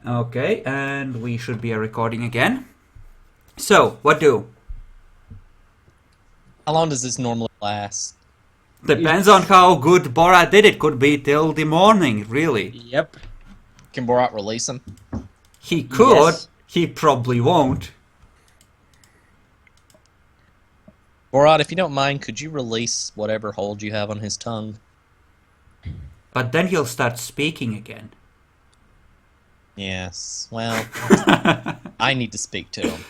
Okay, and we should be recording again. So, what do? How long does this normally last? Depends on how good Borat did it. Could be till the morning, really. Yep. Can Borat release him? He could, Yes. he probably won't. Borat, if you don't mind, could you release whatever hold you have on his tongue? But then he'll start speaking again. Yes. Well, I need to speak to him.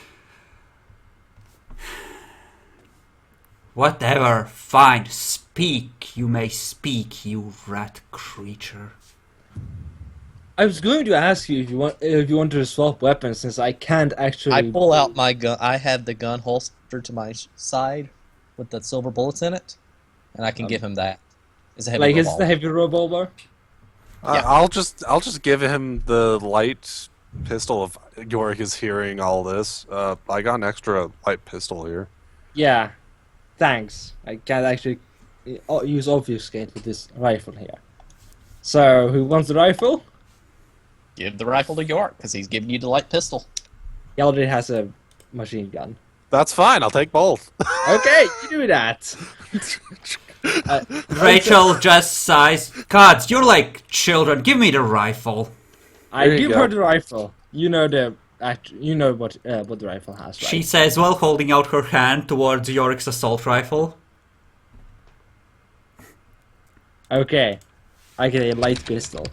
Whatever, fine, speak. You may speak, you rat creature. I was going to ask you if you want to swap weapons since I can't actually. I pull out my gun. I have the gun holstered to my side with the silver bullets in it, and I can give him that. It's a heavy Like, is revolver. the heavy revolver? Yeah. I'll just give him the light pistol if Yorick is hearing all this. I got an extra light pistol here. Yeah. Thanks. I can't actually use obfuscate with this rifle here. So, who wants the rifle? Give the rifle to York because he's giving you the light pistol. He already has a machine gun. That's fine. I'll take both. Okay, you do that. Rachel just sighs. God, you're like children. Give me the rifle. I There you give go. her the rifle. You know what the rifle has, right? She says while holding out her hand towards Yorick's assault rifle. Okay. I get a light pistol.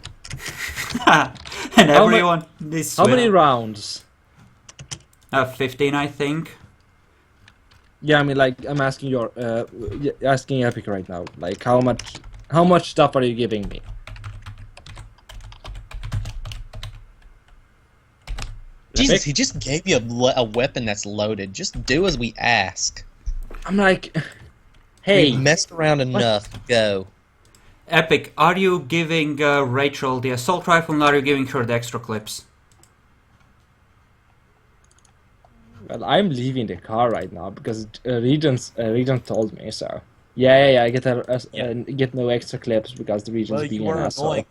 And everyone is How many rounds? 15, I think. Yeah, I mean, like, I'm asking asking Epic right now. Like, how much stuff are you giving me? Jesus, Epic? he just gave you a weapon that's loaded. Just do as we ask. I'm like, We hey, messed around enough. Go. Epic, are you giving Rachel the assault rifle and are you giving her the extra clips? well, I'm leaving the car right now because Regent told me so. Yeah, I get no extra clips because the Regent's being an asshole. me.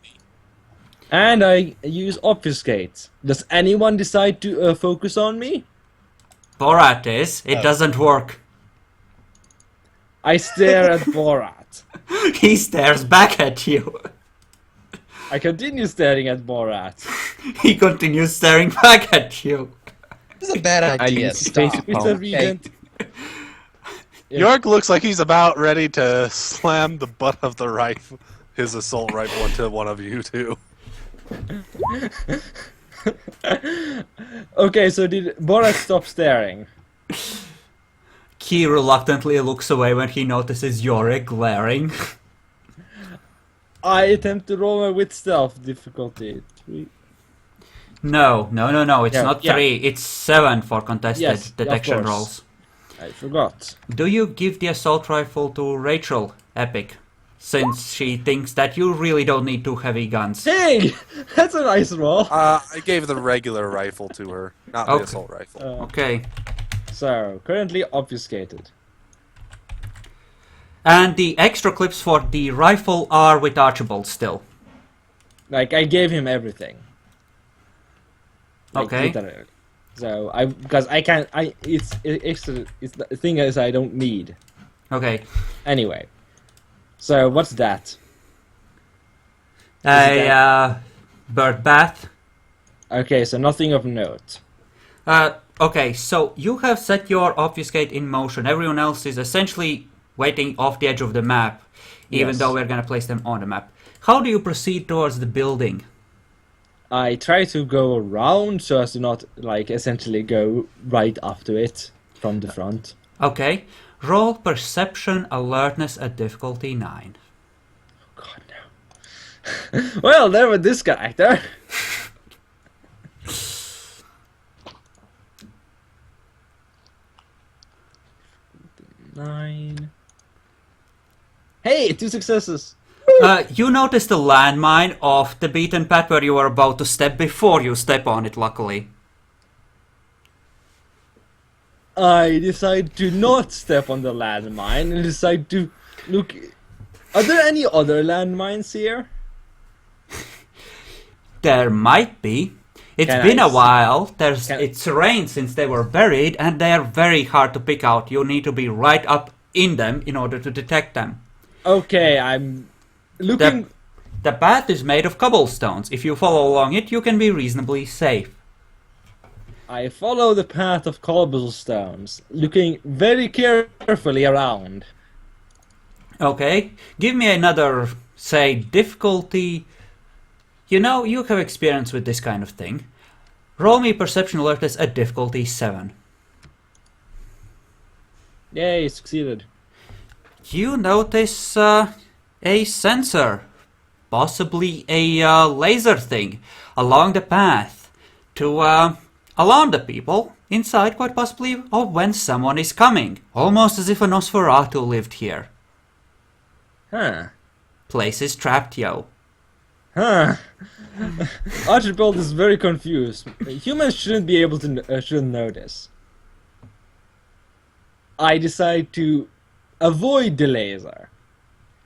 And I use obfuscate. Does anyone decide to focus on me? Borat is. It Oh. doesn't work. I stare at Borat. He stares back at you. I continue staring at Borat. He continues staring back at you. This is a bad idea. need Stop. space, Mr. Regent. Yeah. Yorick looks like he's about ready to slam the butt of the rifle, his assault rifle, into one of you two. Okay, so did Borat stop staring? He reluctantly looks away when he notices Yorick glaring. I attempt to roll my with stealth difficulty. No, it's Yeah, not yeah. 3, it's 7 for contested Yes, of detection course. rolls. I forgot. Do you give the assault rifle to Rachel, Epic? Since she thinks that you really don't need 2 heavy guns. Hey, that's a nice roll. I gave the regular rifle to her, not the Okay. assault rifle. Okay. So currently obfuscated. And the extra clips for the rifle are with Archibald still. Like I gave him everything. Like, Okay. literally. So because I can't it's the thing is I don't need. Okay. Anyway. So what's that? A bird bath. Okay, so nothing of note. Okay, so you have set your obfuscate in motion. Everyone else is essentially waiting off the edge of the map, even Yes. though we're gonna place them on the map. How do you proceed towards the building? I try to go around so as to not like essentially go right up to it from the front. Okay, roll perception alertness at difficulty 9. God no. Well, there with this character. Nine. Hey, 2 successes. You notice the landmine off the beaten path where you were about to step before you step on it, luckily. I decide to not step on the landmine and decide to look. Are there any other landmines here? There might be. It's Can been I a s- while. can- It's rained since they were buried, and they are very hard to pick out. You need to be right up in them in order to detect them. Okay, I'm The, looking. the path is made of cobblestones. If you follow along it, you can be reasonably safe. I follow the path of cobblestones, looking very carefully around. Okay, give me another, say, difficulty. You know, you have experience with this kind of thing. Roll me perception alertness at difficulty 7. Yay, succeeded. You notice a sensor, possibly a laser thing, along the path to alarm the people inside, quite possibly, of when someone is coming. Almost as if a Nosferatu lived here. Huh. Place is trapped, yo. Huh. Archibald is very confused. Humans shouldn't be able to shouldn't know this. I decide to avoid the laser.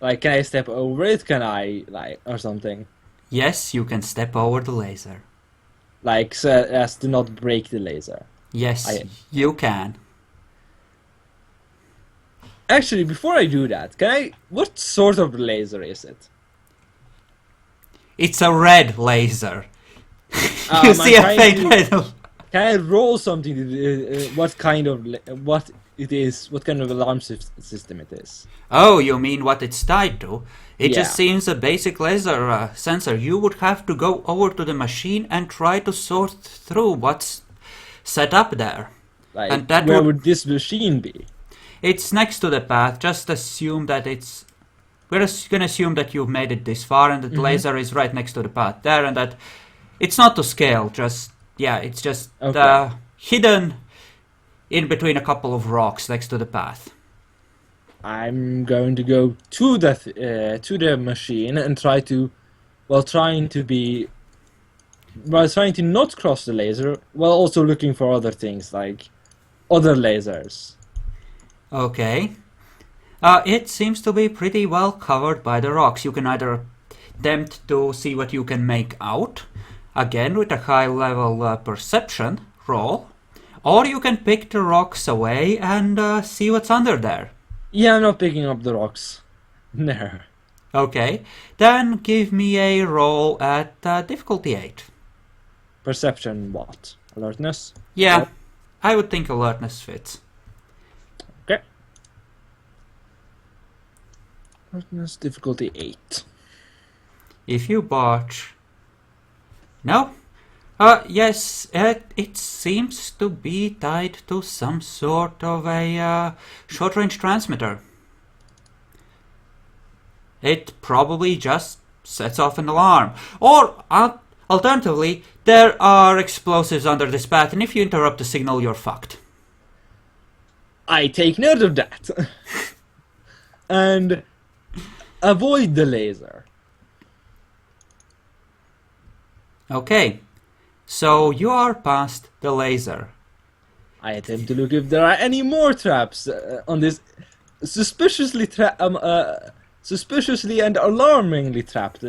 Like, can I step over it? Can I, like, or something? Yes, you can step over the laser. Like, so as to not break the laser. Yes, you can. Actually, before I do that, can I... What sort of laser is it? It's a red laser. You I'm see a trying faint to- red. Can I roll something to what kind of... what it is, what kind of alarm system it is? Oh, you mean what it's tied to? It Yeah. just seems a basic laser sensor. You would have to go over to the machine and try to sort through what's set up there. Like, And that where would- would this machine be? It's next to the path. Just assume that it's... We're gonna assume that you've made it this far and that the laser is right next to the path there, and that it's not to scale, just... Yeah, it's just Okay. hidden in between a couple of rocks next to the path. I'm going to go to the machine and try to, trying to not cross the laser, while also looking for other things like other lasers. Okay. It seems to be pretty well covered by the rocks. You can either attempt to see what you can make out, again with a high level perception roll, or you can pick the rocks away and see what's under there. Yeah, I'm not picking up the rocks. No. Okay, then give me a roll at difficulty 8. Perception what? Alertness? Yeah, Yep. I would think alertness fits. Okay. Alertness difficulty 8. If you botch... No? Yes, it seems to be tied to some sort of a short-range transmitter. It probably just sets off an alarm. Or, alternatively, there are explosives under this path, and if you interrupt the signal, you're fucked. I take note of that. And avoid the laser. Okay, so you are past the laser. I attempt to look if there are any more traps on this suspiciously and alarmingly trapped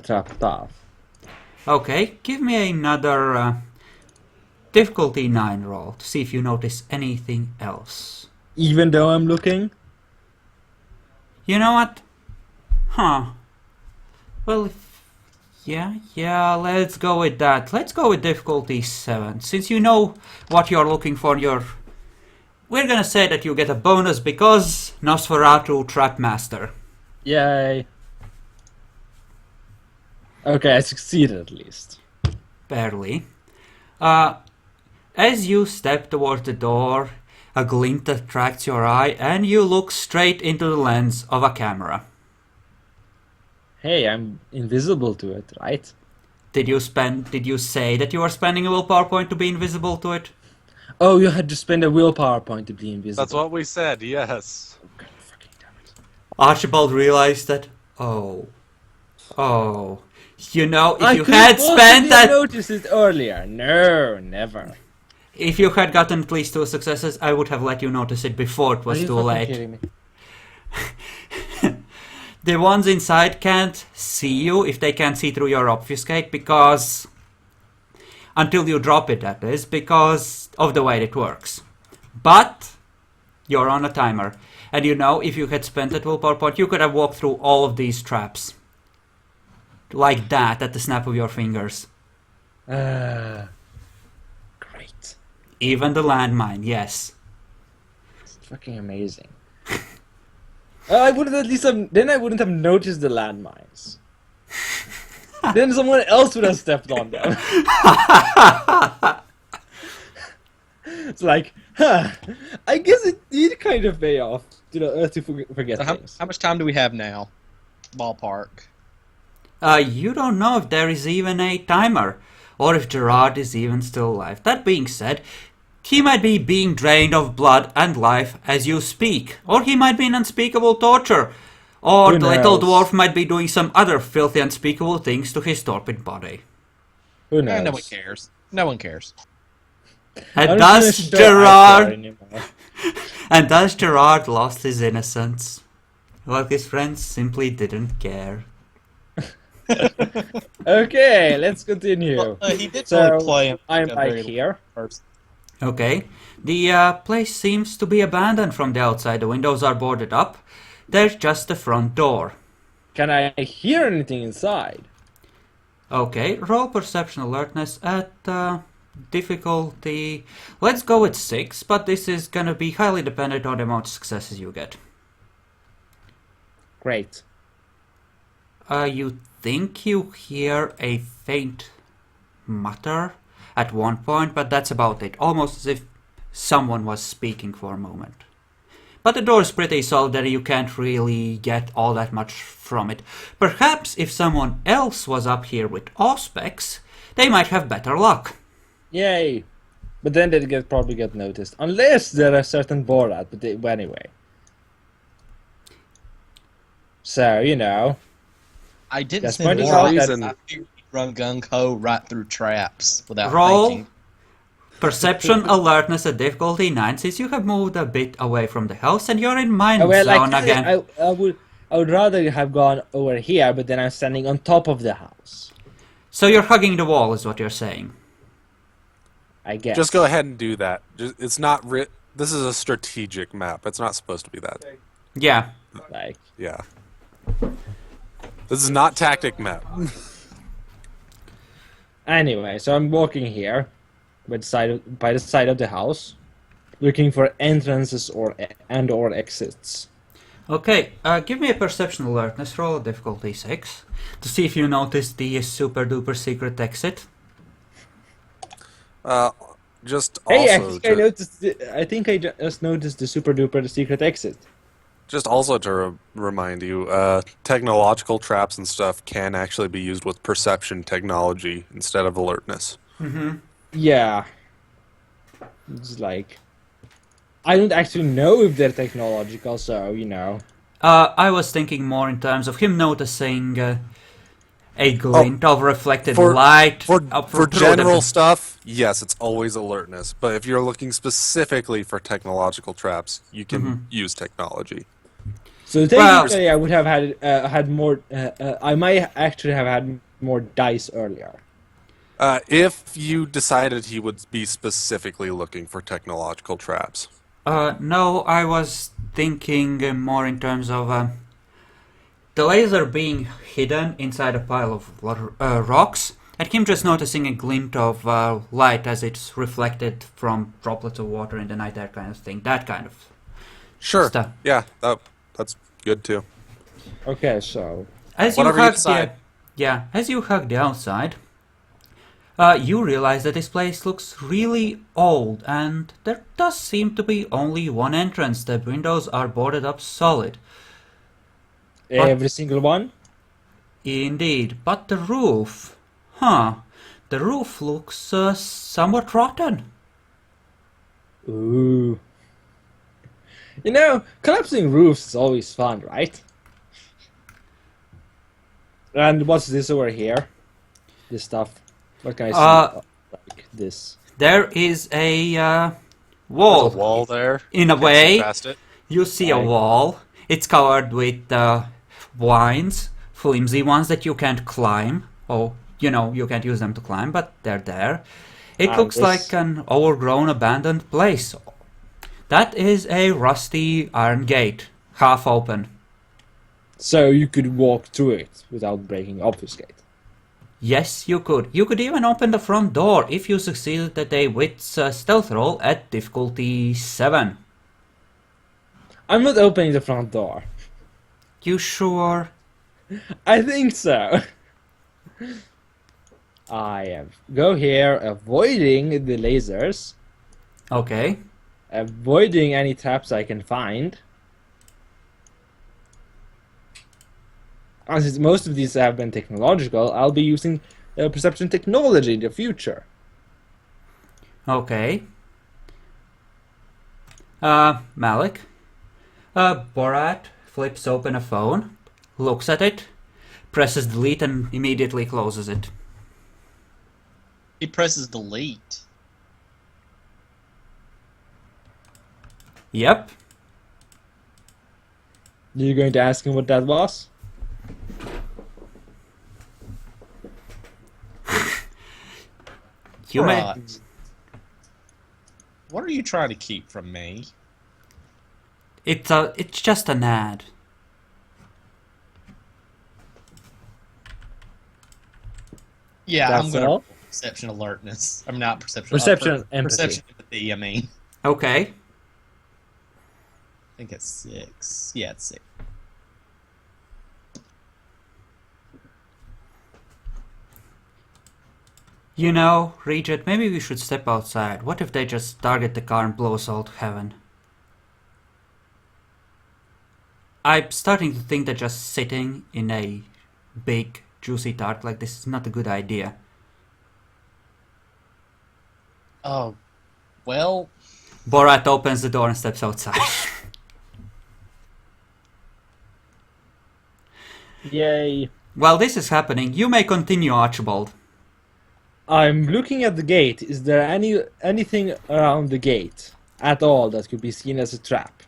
trap path. Okay, give me another difficulty 9 roll to see if you notice anything else. Even though I'm looking, You know what? Huh. Well, yeah, let's go with that. Let's go with difficulty 7. Since you know what you're looking for, we're gonna say that you get a bonus because Nosferatu Trap Master. yay. Okay, I succeeded at least. Barely. As you step towards the door, a glint attracts your eye and you look straight into the lens of a camera. Hey, I'm invisible to it, right? Did you say that you were spending a willpower point to be invisible to it? Oh, you had to spend a willpower point to be invisible. That's what we said, yes. God fucking damn it. Archibald realized that, oh, you know, if I you could had possibly spent have that, noticed it earlier. No, never. if you had gotten at least 2 successes, I would have let you notice it before it Are was you too fucking late. kidding me? The ones inside can't see you if they can't see through your obfuscate because Until you drop it, that is, because of the way it works. But you're on a timer. And you know, if you had spent a willpower point, you could have walked through all of these traps. Like that, at the snap of your fingers. Great. Even the landmine, yes. It's fucking amazing. I wouldn't at least have, then I wouldn't have noticed the landmines. Then someone else would have stepped on them. It's like, I guess it did kind of pay off, to forget So things. how much time do we have now? Ballpark. You don't know if there is even a timer, or if Gerard is even still alive. That being said, he might be being drained of blood and life as you speak, or he might be in unspeakable torture, or Who the little knows? dwarf might be doing some other filthy unspeakable things to his torpid body. Who knows? No one cares. No one cares. And I'm thus not sure I care anymore. And thus Gerard lost his innocence, while his friends simply didn't care. Okay, let's continue. Well, he did So, really play. I'm a like very here. first. Okay, the place seems to be abandoned from the outside. The windows are boarded up. There's just the front door. Can I hear anything inside? Okay, roll perception alertness at difficulty. Let's go with 6, but this is gonna be highly dependent on the amount of successes you get. Great. You think you hear a faint mutter at one point, but that's about it. Almost as if someone was speaking for a moment. But the door is pretty solid and you can't really get all that much from it. Perhaps if someone else was up here with Auspex, they might have better luck. Yay! But then they'd probably get noticed. Unless there are certain Borat, but anyway. So, you know. I didn't That's spend funny more how reason. that- I figured he'd run gung ho right through traps without Roll. thinking. Perception alertness at difficulty 9, since you have moved a bit away from the house and you're in mine Well, zone like, again. I would rather have gone over here, but then I'm standing on top of the house. So you're hugging the wall is what you're saying. I guess. Just go ahead and do that. It's not this is a strategic map. It's not supposed to be that. Yeah. Like, Yeah. This is not tactic map. anyway, so I'm walking here, by the side of the house, looking for entrances or exits. Okay, give me a perception alertness, roll a difficulty 6, to see if you notice the super duper secret exit. Just Hey, also I think I just noticed the super duper secret exit. Just also to remind you, technological traps and stuff can actually be used with perception technology instead of alertness. Yeah. It's like, I don't actually know if they're technological, so, you know. I was thinking more in terms of him noticing a glint of reflected light. For through general the... stuff, yes, it's always alertness. But if you're looking specifically for technological traps, you can use technology. So technically, I would have had more. I might actually have had more dice earlier. If you decided he would be specifically looking for technological traps. No, I was thinking more in terms of the laser being hidden inside a pile of rocks, and him just noticing a glint of light as it's reflected from droplets of water in the night, that kind of thing. That kind of Sure. stuff. Yeah, that's good too. Okay, so As Whatever you you hug decide. as you hug the outside, you realize that this place looks really old, and there does seem to be only one entrance. The windows are boarded up solid. every single one. Indeed, but the roof, the roof looks somewhat rotten. Ooh. You know, collapsing roofs is always fun, right? And what's this over here? This stuff. What can I see? Like this. There is a There's wall. a wall there. In a Can't see way, past it. you see a Right. wall. It's covered with vines, flimsy ones that you can't climb. Oh, you know, you can't use them to climb, but they're there. It And looks this- like an overgrown, abandoned place. That is a rusty iron gate, half open. So you could walk through it without breaking obfuscate. Yes, you could. You could even open the front door if you succeeded at a wits stealth roll at difficulty 7. I'm not opening the front door. You sure? I think so. Go here, avoiding the lasers, Okay. avoiding any traps I can find. And since most of these have been technological, I'll be using perception technology in the future. Okay. Malik. Borat flips open a phone, looks at it, presses delete and immediately closes it. He presses delete. Yep. You're going to ask him what that was? You may... Right. What are you trying to keep from me? It's just an ad. Yeah, That's I'm gonna all? perception alertness. I'm not perception. Perception empathy. Perception empathy. I mean, Okay. I think it's 6. Yeah, it's 6. You know, Regent, maybe we should step outside. What if they just target the car and blow us all to heaven? I'm starting to think that just sitting in a big, juicy tart like this is not a good idea. Oh, well, Borat opens the door and steps outside. Yay. While this is happening, you may continue, Archibald. I'm looking at the gate. Is there anything around the gate at all that could be seen as a trap?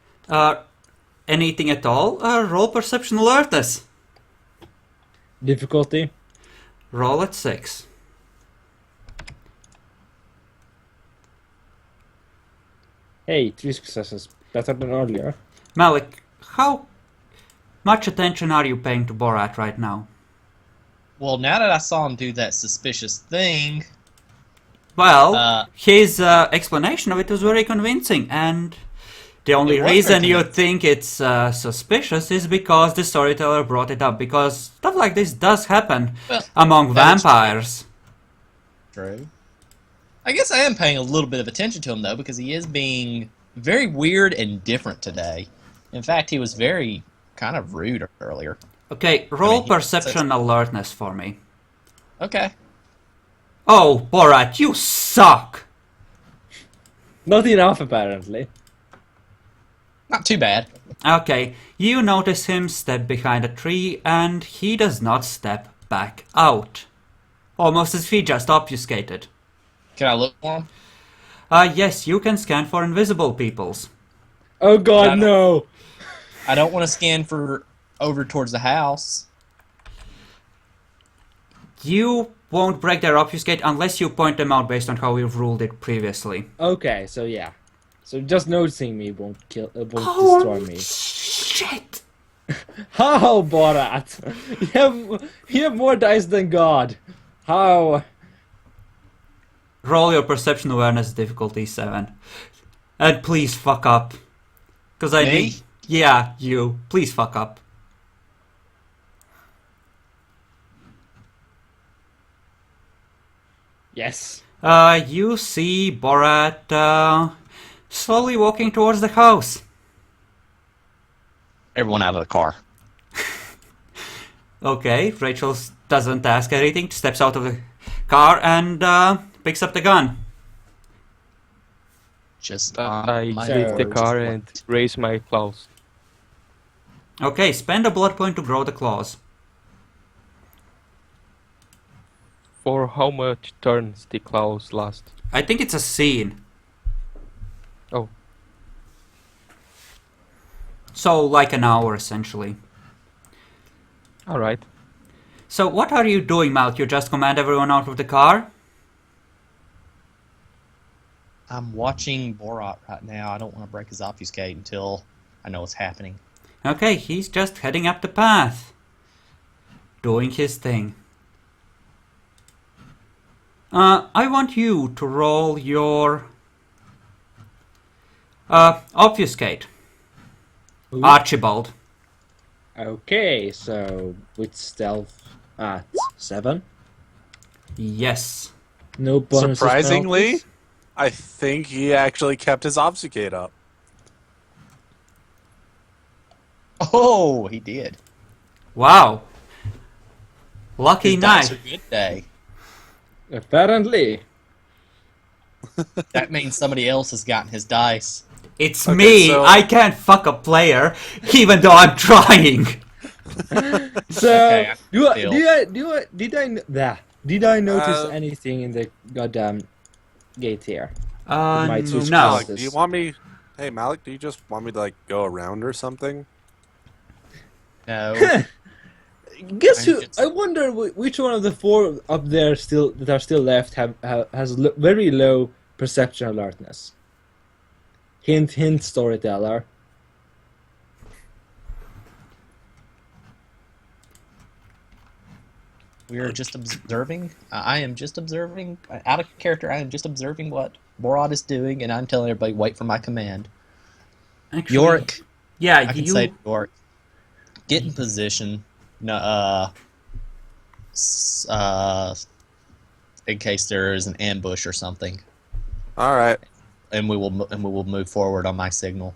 Anything at all? Roll perception alertness. Difficulty? Roll at 6. Hey, 3 successes. Better than earlier. Malik, how much attention are you paying to Borat right now? well, now that I saw him do that suspicious thing, Well, his explanation of it was very convincing, and the only It was reason very you convincing. think it's suspicious is because the storyteller brought it up, because stuff like this does happen Well, among that is true. vampires. true. I guess I am paying a little bit of attention to him though, because he is being very weird and different today. In fact, he was very kind of rude earlier. Okay, roll he- perception alertness for me. Okay. Oh, Borat, you suck! Not enough, apparently. Not too bad. Okay, you notice him step behind a tree, and he does not step back out. Almost as if he just obfuscated. Can I look for him? Yes, you can scan for invisible peoples. Oh god, I don't- no! I don't want to scan for over towards the house. You won't break their obfuscate unless you point them out based on how we've ruled it previously. Okay, so yeah. So just noticing me won't destroy me. Shit! How, Borat? You have more dice than God. How? Roll your perception awareness difficulty 7. And please fuck up. Cause I Me? need... Yeah, you. Please fuck up. Yes. You see Borat slowly walking towards the house. Everyone out of the car. Okay, Rachel doesn't ask anything, steps out of the car and picks up the gun. Just I my leave the words. car and raise my claws. Okay, spend a blood point to grow the claws. For how much turns the claws last? I think it's a scene. Oh, So, like an hour, essentially. alright. So what are you doing, Malk? You just command everyone out of the car? I'm watching Borat right now. I don't want to break his obfuscate until I know what's happening. Okay, he's just heading up the path. Doing his thing. I want you to roll your obfuscate. Ooh. Archibald. Okay, so with stealth at 7. Yes. No bonuses. Surprisingly, penalties? I think he actually kept his obfuscate up. Oh, he did. Wow. Lucky His dice night. are good day. Apparently. That means somebody else has gotten his dice. It's Okay, me. so- I can't fuck a player, even though I'm trying. So Okay, I feel- did I notice Uh, anything in the goddamn gate here? Uh, My two no. Malik, successes. do you want me? Hey, Malik, do you just want me to like go around or something? No. Guess I who? just- I wonder which one of the 4 up there still that are still left has very low perception alertness. Hint, hint, storyteller. We are just observing. I am just observing. Out of character, I am just observing what Borat is doing, and I'm telling everybody, wait for my command. Actually, Yorick, Yeah, I can say to Yorick, get in position. No, in case there is an ambush or something, All right. and we will move forward on my signal.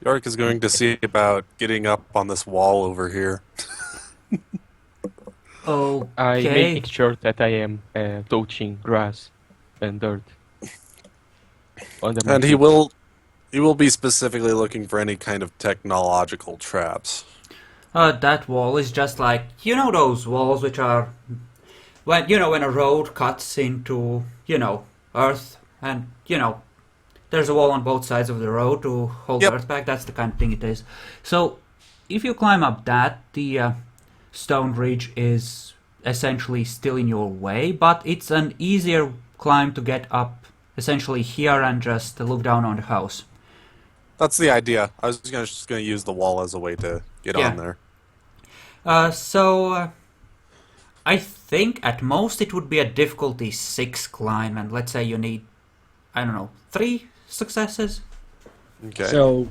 York is going to see about getting up on this wall over here. I Okay. make sure that I am touching grass and dirt. Under my And he feet. will be specifically looking for any kind of technological traps. That wall is just like, you know those walls which are, when a road cuts into, earth, and, there's a wall on both sides of the road to hold Yep. earth back. That's the kind of thing it is. So, if you climb up that, the stone ridge is essentially still in your way, but it's an easier climb to get up essentially here and just look down on the house. That's the idea. I was just gonna use the wall as a way to get Yeah. on there. So, I think at most it would be a difficulty 6 climb, and let's say you need, 3 successes? Okay. So,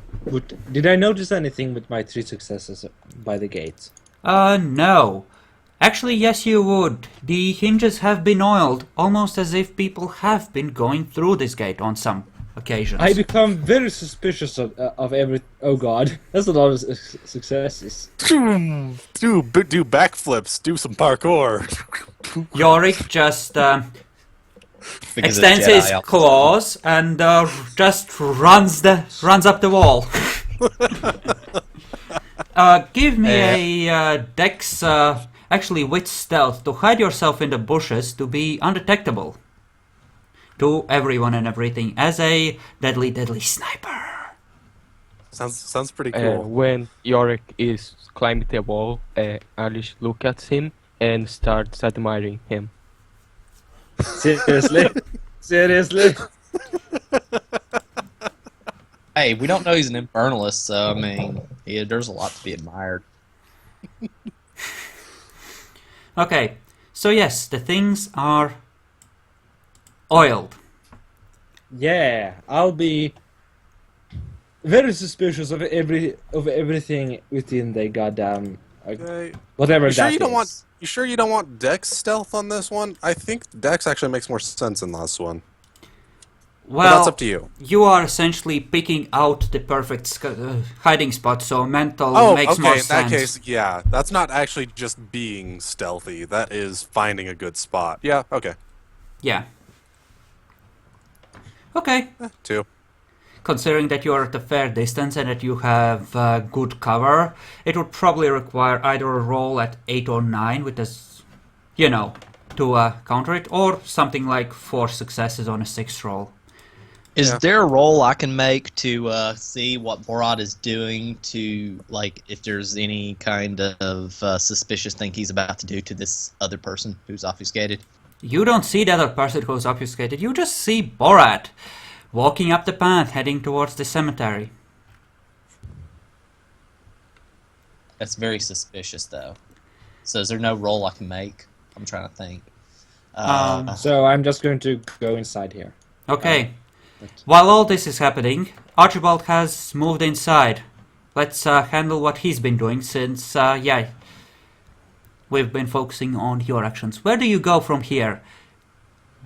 did I notice anything with my 3 successes by the gate? No. Actually, yes, you would. The hinges have been oiled, almost as if people have been going through this gate on some occasions. I become very suspicious of every. Oh god, that's a lot of successes. do backflips. Do some parkour. Yorick just Because extends it's his Jedi. claws and just runs up the wall. Give me a dex, actually with stealth, to hide yourself in the bushes to be undetectable to everyone and everything as a deadly, deadly sniper. Sounds pretty cool. When Yorick is climbing the wall, Alice looks at him and starts admiring him. Seriously, seriously. Hey, we don't know he's an infernalist, so I mean, there's a lot to be admired. Okay, so yes, the things are oiled. Yeah, I'll be very suspicious of everything within the goddamn Okay. whatever You sure that you don't is. want? You sure you don't want Dex stealth on this one? I think Dex actually makes more sense in this one. But Well, that's up to you. You are essentially picking out the perfect hiding spot, so mental Oh, makes okay. more In sense. that case, yeah, that's not actually just being stealthy. That is finding a good spot. Yeah. Okay. Yeah. Okay. 2. Considering that you are at a fair distance and that you have good cover, it would probably require either a roll at 8 or 9 with this, to counter it, or something like 4 successes on a 6 roll. Is Yeah. there a roll I can make to see what Borat is doing to, like, if there's any kind of suspicious thing he's about to do to this other person who's obfuscated? You don't see the other person who's obfuscated, you just see Borat walking up the path heading towards the cemetery. That's very suspicious, though. So is there no roll I can make? I'm trying to think. So I'm just going to go inside here. Okay. While all this is happening, Archibald has moved inside. Let's handle what he's been doing since, yeah, we've been focusing on your actions. Where do you go from here?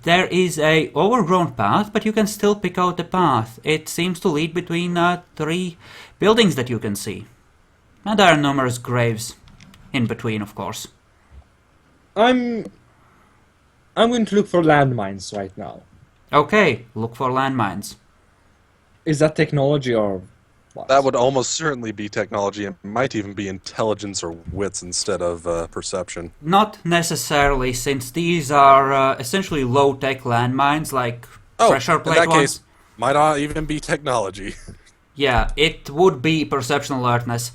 There is a overgrown path, but you can still pick out the path. It seems to lead between 3 buildings that you can see. And there are numerous graves in between, of course. I'm going to look for landmines right now. Okay, look for landmines. Is that technology or what? That would almost certainly be technology. It might even be intelligence or wits instead of perception. Not necessarily, since these are essentially low-tech landmines, like pressure in plate that ones. case, might not even be technology. Yeah, it would be perception alertness.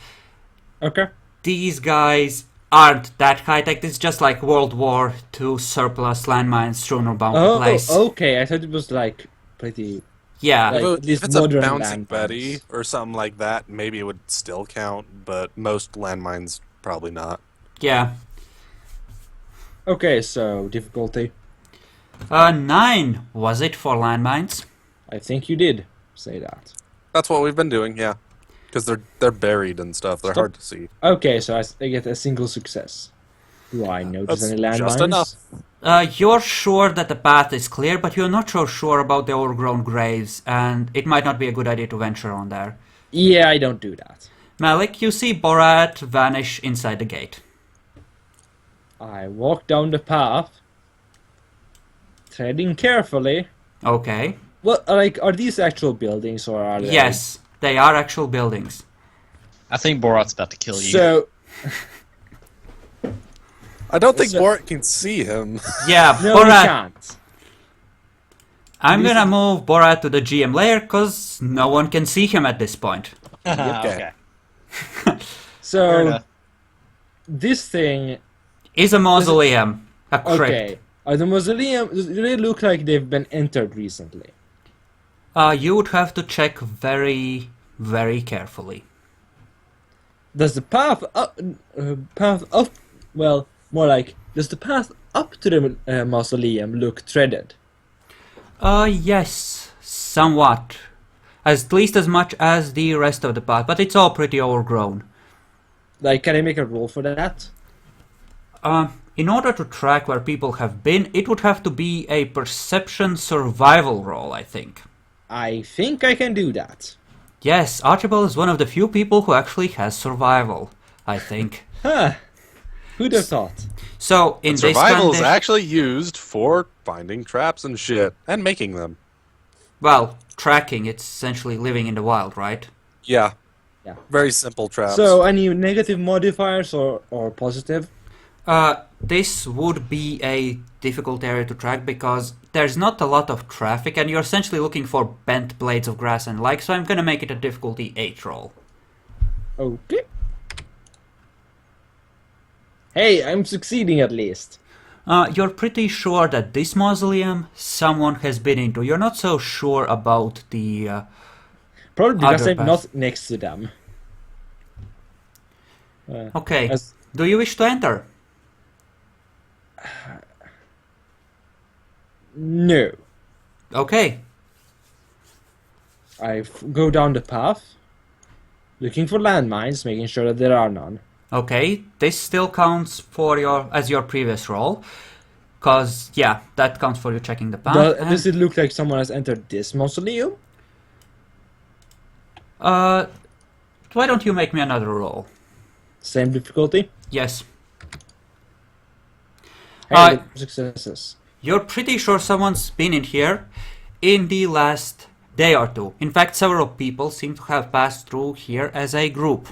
Okay. These guys aren't that high-tech. It's just like World War II surplus landmines strewn around the Oh, place. okay. I thought it was like pretty. Yeah, Like, If these it's a modern bouncing landmines. Betty or something like that, maybe it would still count, but most landmines probably not. yeah. Okay, so difficulty. 9 was it for landmines? I think you did say that. That's what we've been doing, yeah. Because they're buried and stuff. They're Stop. hard to see. Okay, so I get a single success. Do I notice That's any landmines? just enough. You're sure that the path is clear, but you're not so sure about the overgrown graves, and it might not be a good idea to venture on there. Yeah, I don't do that. Malik, you see Borat vanish inside the gate. I walk down the path, treading carefully. Okay. Well, like, are these actual buildings or are they? Yes, they are actual buildings. I think Borat's about to kill you. So, I don't think So- Bort can see him. Yeah, no, we Borat. can't. I'm This gonna move Borat to the GM layer because no one can see him at this point. Okay. Fair So, enough. this thing. Is a mausoleum, a crypt. Okay. Are the mausoleum? Do they look like they've been entered recently? You would have to check very, very carefully. Does the path up? Well, more like, does the path up to the mausoleum look treaded? Yes, somewhat. At least as much as the rest of the path, but it's all pretty overgrown. Like, can I make a roll for that? In order to track where people have been, it would have to be a perception survival roll, I think. I think I can do that. Yes, Archibald is one of the few people who actually has survival, I think. Huh. Who'd have thought? So, in this Survival is condition... actually used for finding traps and shit, and making them. Well, tracking, it's essentially living in the wild, right? Yeah. Yeah. Very simple traps. So, any negative modifiers or positive? This would be a difficult area to track because there's not a lot of traffic and you're essentially looking for bent blades of grass and like, so I'm gonna make it a difficulty 8 roll. Okay. Hey, I'm succeeding at least. You're pretty sure that this mausoleum someone has been into. You're not so sure about the... Probably because Other I'm path. not next to them. Okay, As- do you wish to enter? No. Okay, I go down the path, looking for landmines, making sure that there are none. okay, this still counts for as your previous roll. Cause, yeah, that counts for you checking the path. Does it look like someone has entered this mausoleum? Why don't you make me another roll? Same difficulty? Yes. Hey, successes. You're pretty sure someone's been in here in the last day or two. In fact, several people seem to have passed through here as a group.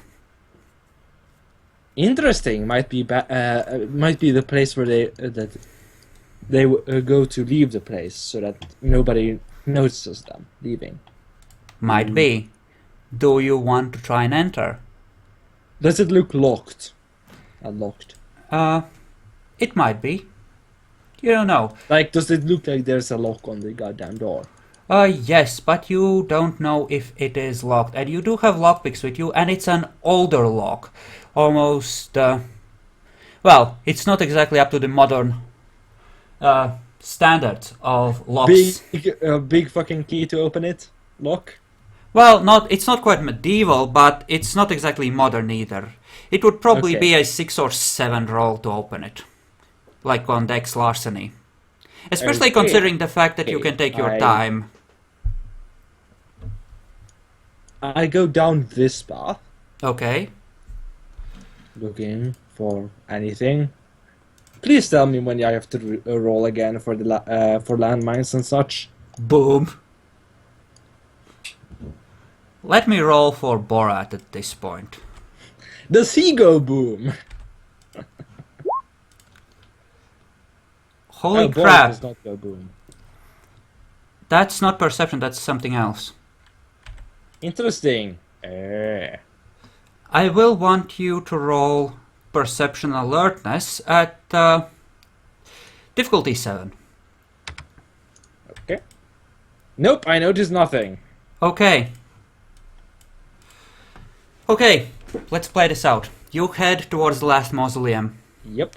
Interesting. Might be the place where they go to leave the place, so that nobody notices them leaving. Might be. Do you want to try and enter? Does it look locked? Unlocked. It might be. You don't know. Like, does it look like there's a lock on the goddamn door? Yes, but you don't know if it is locked. And you do have lockpicks with you, and it's an older lock. Almost, well, it's not exactly up to the modern standards of locks. Big fucking key to open it? Lock? Well, it's not quite medieval, but it's not exactly modern either. It would probably Okay. be a 6 or 7 roll to open it. Like on Dex Larceny. Especially Okay. considering the fact that you can take your time. I go down this path, Okay. looking for anything. Please tell me when I have to roll again for the for landmines and such. Boom. Let me roll for Borat at this point. Does he go boom? Holy Borat crap. does not go boom. That's not perception, that's something else. Interesting. I will want you to roll perception alertness at difficulty 7. Okay. Nope, I noticed nothing. Okay. Okay, let's play this out. You head towards the last mausoleum. Yep.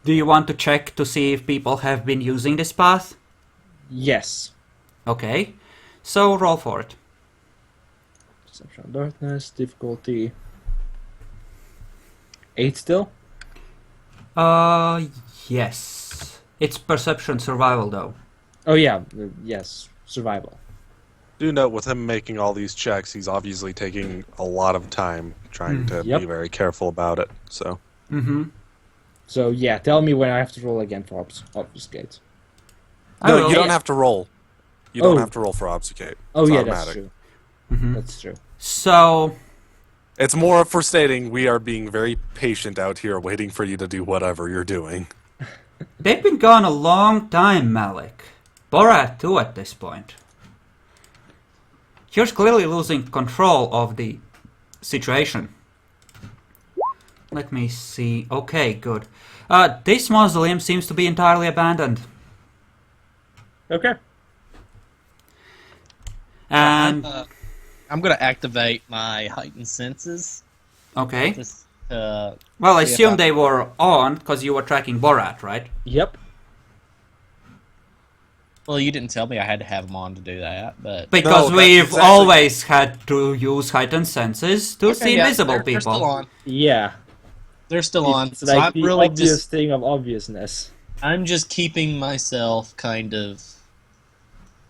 Do you want to check to see if people have been using this path? Yes. Okay, so roll for it. Perception alertness, difficulty 8 still? Yes. It's perception survival though. Oh yeah, yes, survival. Do note with him making all these checks, he's obviously taking a lot of time trying to Yep. be very careful about it. So Mm-hmm. So yeah, tell me when I have to roll again for obfuscate. I no, will. you don't have to roll. You don't Oh. have to roll for obfuscate. Oh It's yeah, automatic. that's true. Mhm. That's true. So, It's more for stating we are being very patient out here, waiting for you to do whatever you're doing. they've been gone a long time, Malik. Borat too at this point. You're clearly losing control of the situation. Let me see. Okay, good. This mausoleum seems to be entirely abandoned. Okay. And, I'm gonna activate my heightened senses. okay. Just, Well, I see if assume I- they were on because you were tracking Borat, right? Yep. well, you didn't tell me I had to have them on to do that, but Because No, we've that's exactly- always had to use heightened senses to see yeah, invisible they're people. still on. Yeah. They're still on. It's So like I'm the really obvious just thing of obviousness. I'm just keeping myself kind of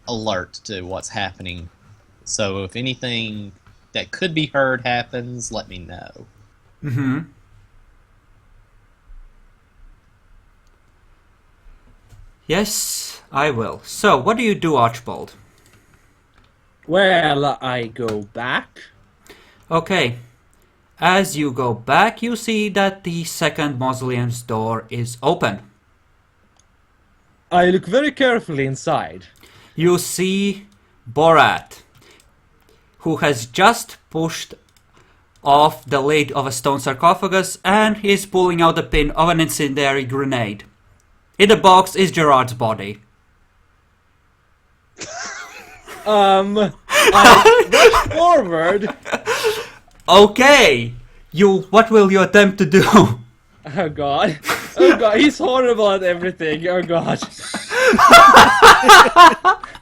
alert to what's happening. So if anything that could be heard happens, let me know. Mm-hmm. Yes, I will. So, what do you do, Archibald? Well, I go back. Okay. As you go back, you see that the second mausoleum's door is open. I look very carefully inside. You see Borat, who has just pushed off the lid of a stone sarcophagus and is pulling out the pin of an incendiary grenade. In the box is Gerard's body. I rush forward. Okay! What will you attempt to do? Oh god. Oh god, he's horrible at everything. Oh god.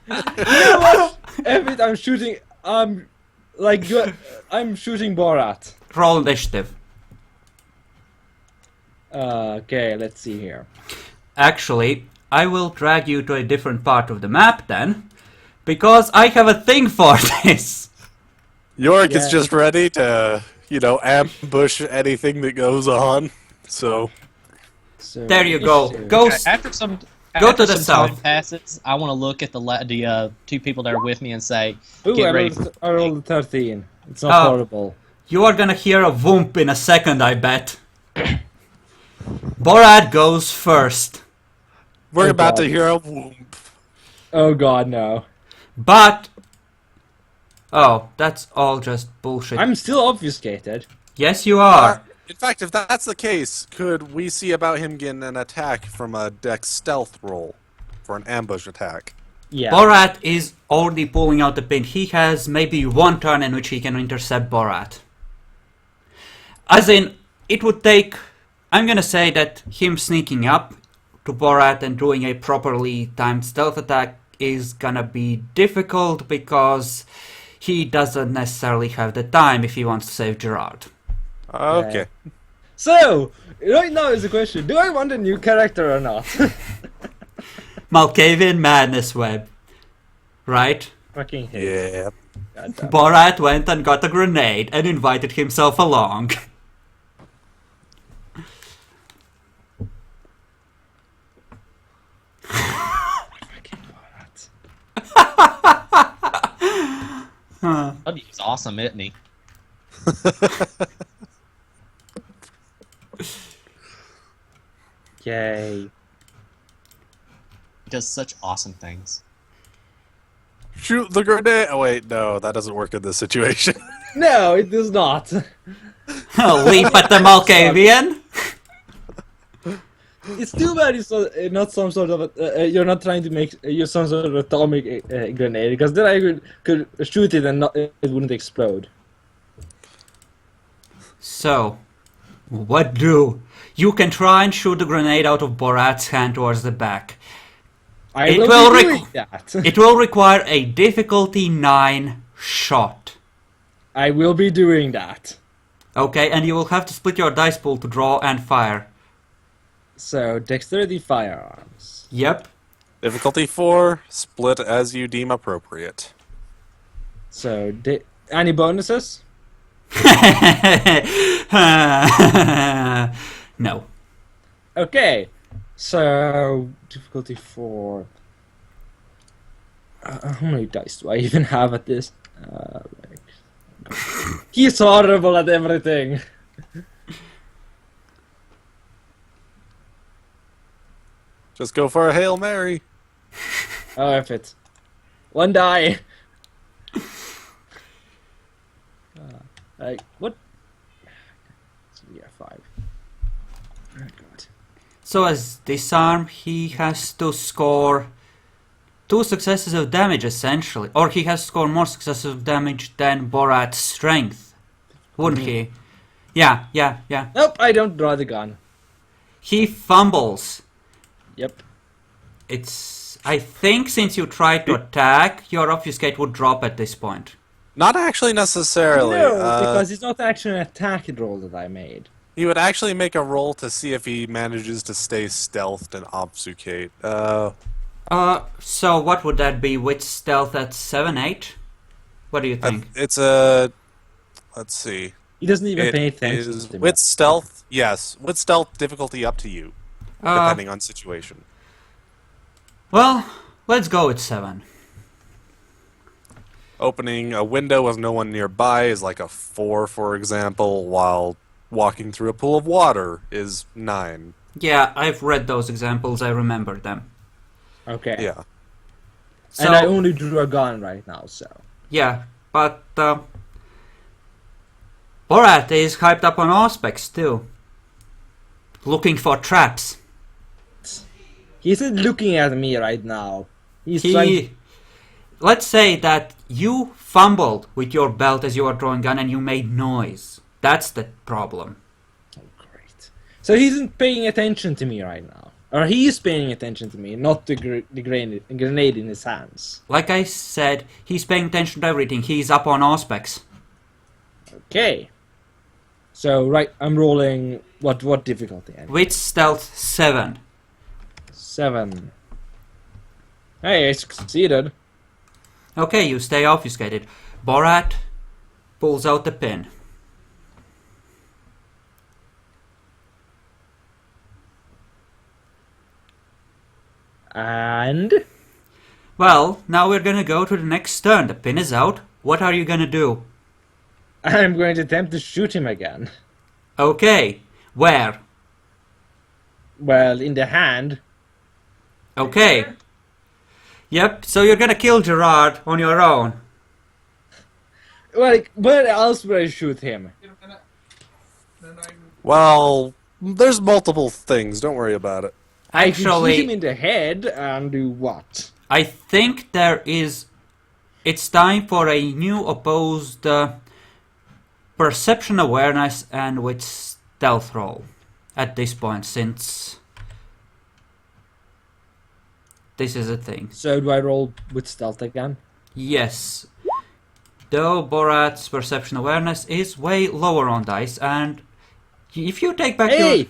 You know what? Every time I'm shooting, I'm shooting Borat. Roll initiative. Okay, let's see here. Actually, I will drag you to a different part of the map then, because I have a thing for this. Yorick is Yeah. just ready to, ambush anything that goes on. So So, There you go. initiative. Go. After some Go to after the some time south. passes, I want to look at the two people that are with me and say, Ooh, "Get I ready." rolled a 13. It's not Oh. horrible. You are gonna hear a whoomp in a second, I bet. Borat goes first. we're Oh, about God. to hear a whoomp. Oh god, no. But... Oh, that's all just bullshit. I'm still obfuscated. Yes, you are. In fact, if that's the case, could we see about him getting an attack from a Dex stealth roll for an ambush attack? Yeah. Borat is already pulling out the pin. He has maybe one turn in which he can intercept Borat. As in, it would take... I'm gonna say that him sneaking up to Borat and doing a properly timed stealth attack is gonna be difficult because he doesn't necessarily have the time if he wants to save Gerard. Okay. So, right now is the question, do I want a new character or not? Malkavian Madness Web. Right? Fucking hate. Yeah. Goddamn. Borat went and got a grenade and invited himself along. Fucking Borat. He's awesome, isn't he? Yay. He does such awesome things. Shoot the grenade! Oh wait, no, that doesn't work in this situation. No, it does not. Leap at the Malkavian? It's too bad it's not some sort of you're not trying to make use some sort of atomic grenade, because then I could shoot it and it wouldn't explode. So, what do? You can try and shoot the grenade out of Borat's hand towards the back. I It will will be doing that. It will require a difficulty 9 shot. I will be doing that. Okay, and you will have to split your dice pool to draw and fire. So, dexterity firearms. Yep. Difficulty 4, split as you deem appropriate. So, any bonuses? No. Okay. So, difficulty 4. How many dice do I even have at this? He's horrible at everything. Just go for a Hail Mary. Oh, if it. One die. Like, what? Yeah, 5. Oh, God. So as disarm, he has to score 2 successes of damage, essentially. Or he has to score more successes of damage than Borat's strength. Wouldn't he? Yeah. Nope, I don't draw the gun. He fumbles. Yep. It's... I think since you tried to attack, your obfuscate would drop at this point. Not actually necessarily. No, because it's not actually an attack roll that I made. He would actually make a roll to see if he manages to stay stealthed and obfuscate. So what would that be? With stealth at 7, 8? What do you think? It's a... Let's see. He doesn't even pay It attention is to me. with stealth, yes. With stealth, difficulty up to you, depending on situation. Well, let's go with 7. Opening a window with no one nearby is like a 4, for example, while walking through a pool of water is 9. Yeah, I've read those examples, I remember them. Okay. Yeah. So, And I only drew a gun right now, so. yeah, but Borat is hyped up on aspects too. Looking for traps. He isn't looking at me right now. He's trying. Let's say that you fumbled with your belt as you were drawing gun and you made noise. That's the problem. Oh, great. So he isn't paying attention to me right now. Or he is paying attention to me, not the grenade in his hands. Like I said, he's paying attention to everything. He's up on aspects. Okay. So, right, I'm rolling... What difficulty? With stealth 7. 7. Hey, I succeeded. Okay, you stay obfuscated. Borat pulls out the pin. And... Well, now we're gonna go to the next turn. The pin is out. What are you gonna do? I'm going to attempt to shoot him again. Okay, where? Well, in the hand. Okay. Yep, so you're gonna kill Gerard on your own. Like, where else would I shoot him? Well, there's multiple things. Don't worry about it. I could shoot him Actually, in the head and do what? I think there is... It's time for a new opposed perception awareness and with stealth roll at this point, since this is a thing. So do I roll with stealth again? Yes. Though Borat's perception awareness is way lower on dice, and if you take back Hey! your...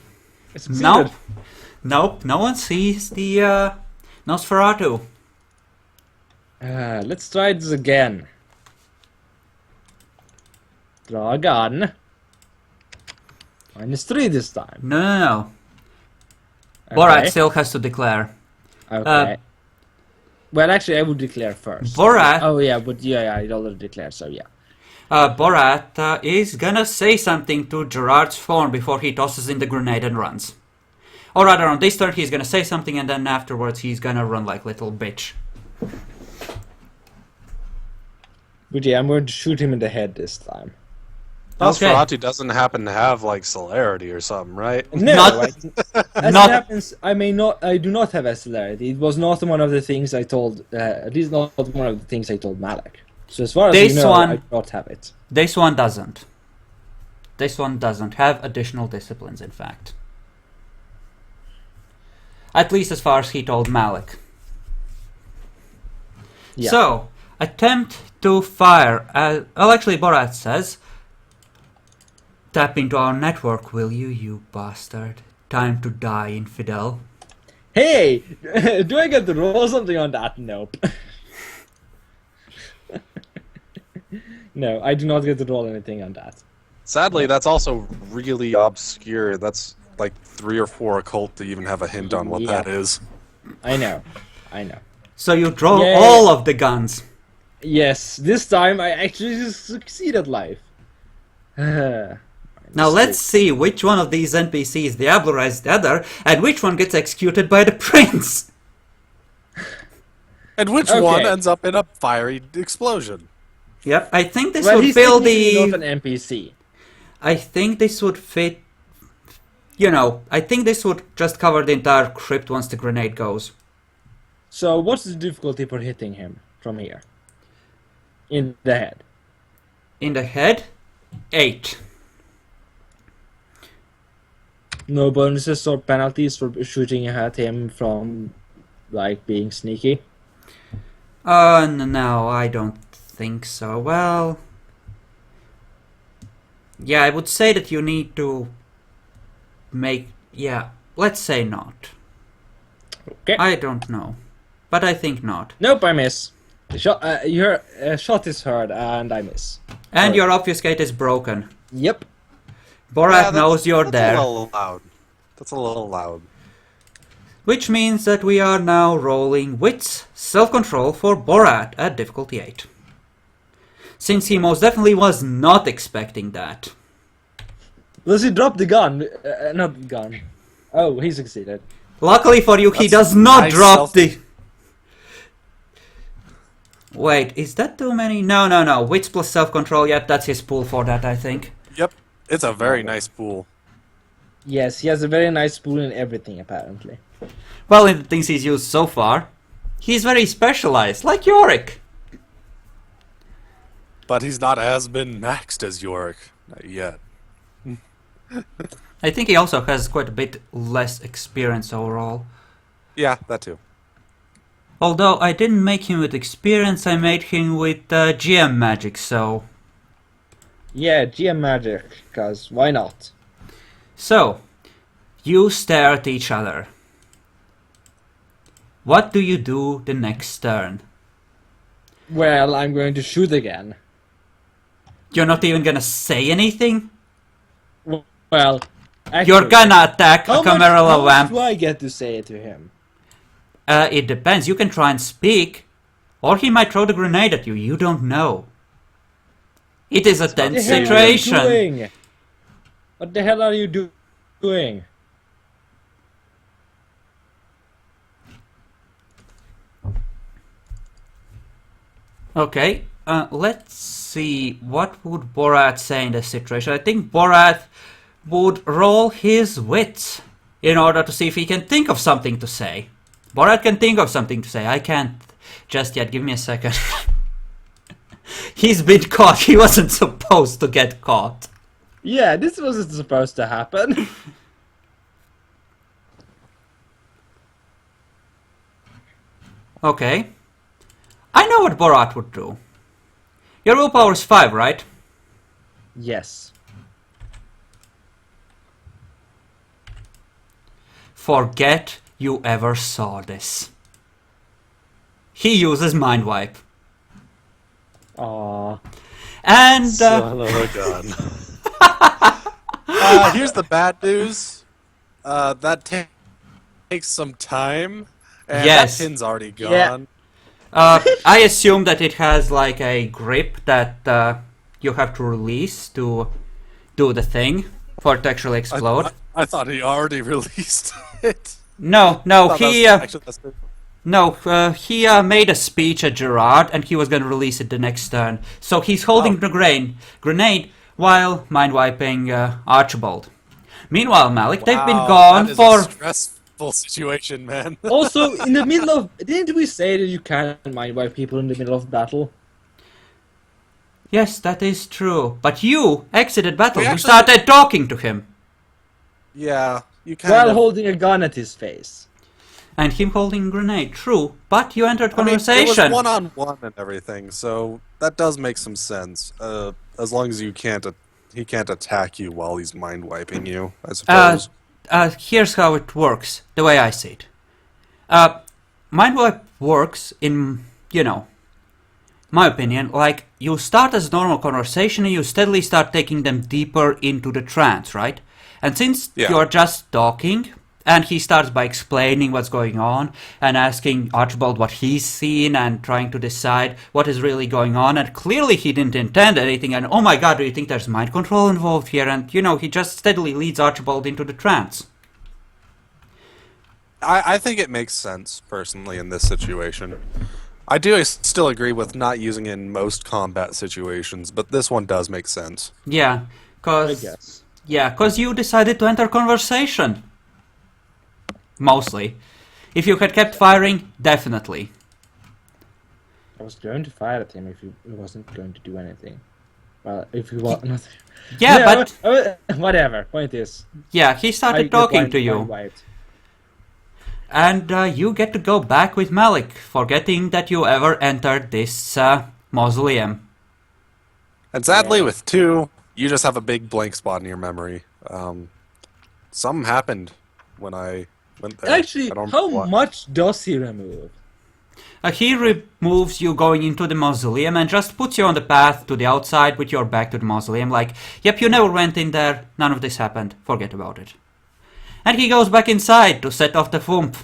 I succeeded. Nope. Nope, no one sees the Nosferatu. Let's try this again. Draw a gun. -3 this time. No. Okay. Borat still has to declare. Okay. Well, actually, I would declare first. Borat... Oh yeah, but yeah, I already declared, so yeah. Borat is gonna say something to Gerard's phone before he tosses in the grenade and runs. Or rather, on this turn, he's gonna say something, and then afterwards he's gonna run like little bitch. But yeah, I'm going to shoot him in the head this time. Nosferatu doesn't happen to have like celerity or something, right? No, Not- as not- it happens, I do not have a celerity. It was not one of the things I told. It is not one of the things I told Malak. So as far as This you know, one- I do not have it. This one doesn't. This one doesn't have additional disciplines, in fact. At least as far as he told Malik. Yeah. So, attempt to fire. Well, actually, Borat says, "Tap into our network, will you, you bastard? Time to die, infidel." Hey, do I get to roll something on that? Nope. No, I do not get to roll anything on that. Sadly, that's also really obscure. That's like 3 or 4 occult to even have a hint on what Yeah. that is. I know. So you draw Yay. all of the guns. Yes, this time I actually succeeded life. Now let's see which one of these NPCs diablerized the other, and which one gets executed by the prince. And which Okay. one ends up in a fiery explosion? Yep, I think this Well, would he's fill technically the... not an NPC. I think this would fit... You know, I think this would just cover the entire crypt once the grenade goes. So what's the difficulty for hitting him from here? In the head. In the head, 8. No bonuses or penalties for shooting at him from, like, being sneaky? No, I don't think so. Well... Yeah, I would say that you need to make... Yeah, let's say not. Okay. I don't know. But I think not. Nope, I miss. The shot, your shot is heard, and I miss. And Sorry. your obfuscate is broken. Yep. Borat knows you're that's there. a little loud. That's a little loud. Which means that we are now rolling wits self-control for Borat at difficulty 8. Since he most definitely was not expecting that. Does he drop the gun? Not the gun. Oh, he succeeded. Luckily for you, he That's does not nice drop self- the... Wait, is that too many? No. Wits plus self-control, yep, that's his pool for that, I think. Yep, it's a very nice pool. Yes, he has a very nice spoon and everything, apparently. Well, in the things he's used so far, he's very specialized, like Yorick. But he's not as been maxed as Yorick. Not yet. I think he also has quite a bit less experience overall. Yeah, that too. Although I didn't make him with experience, I made him with GM magic, so... Yeah, GM magic, cause why not? So, you stare at each other. What do you do the next turn? Well, I'm going to shoot again. You're not even gonna say anything? Well, actually, You're gonna attack a how Camarilla much Vamp. do I get to say to him? It depends, you can try and speak. Or he might throw the grenade at you, you don't know. It is a tense What the hell are you situation. doing? What the hell are you doing? Okay, let's see. What would Borat say in this situation? I think Borat would roll his wits in order to see if he can think of something to say. Borat can think of something to say. I can't just yet. Give me a second. He's been caught. He wasn't supposed to get caught. Yeah, this wasn't supposed to happen. Okay. I know what Borat would do. Your willpower is 5, right? Yes. Forget you ever saw this. He uses Mind Wipe. Aww. And, Son of a gun. Here's the bad news. That takes some time. And Yes. that pin's already Yeah. gone. I assume that it has like a grip that you have to release to do the thing for it to actually explode. I thought he already released it. No, Thought he that's- actually, that's- he made a speech at Gerard and he was going to release it the next turn. So he's holding the grenade while mind wiping Archibald. Meanwhile, Malik, they've been Wow, gone that is for. a stressful situation, man. Also, in the middle of... Didn't we say that you can't mind wipe people in the middle of battle? Yes, that is true. But you exited battle. We You actually- started talking to him. Yeah, you kind While of. holding a gun at his face. And him holding a grenade. True. But you entered I mean, conversation. it was one-on-one and everything, so that does make some sense. As long as you can't, he can't attack you while he's mind wiping you, I suppose. Here's how it works, the way I see it. Mind wipe works in, my opinion, like you start as normal conversation and you steadily start taking them deeper into the trance, right? And since Yeah. you're just talking, and he starts by explaining what's going on and asking Archibald what he's seen and trying to decide what is really going on, and clearly he didn't intend anything, and oh my god, do you think there's mind control involved here? And he just steadily leads Archibald into the trance. I think it makes sense, personally, in this situation. I do still agree with not using it in most combat situations, but this one does make sense. Yeah, I guess. because you decided to enter conversation. Mostly. If you had kept firing, definitely. I was going to fire at him if he wasn't going to do anything. Well, if he was not... Yeah, but whatever. Point is... yeah, he I started get talking blind- to you. blind wiped. And you get to go back with Malik, forgetting that you ever entered this mausoleum. And sadly, Yeah. with 2, you just have a big blank spot in your memory. Something happened when I went there. Actually, I don't how know what. much does he remove? He removes you going into the mausoleum and just puts you on the path to the outside with your back to the mausoleum. Like, yep, you never went in there, none of this happened, forget about it. And he goes back inside to set off the thump.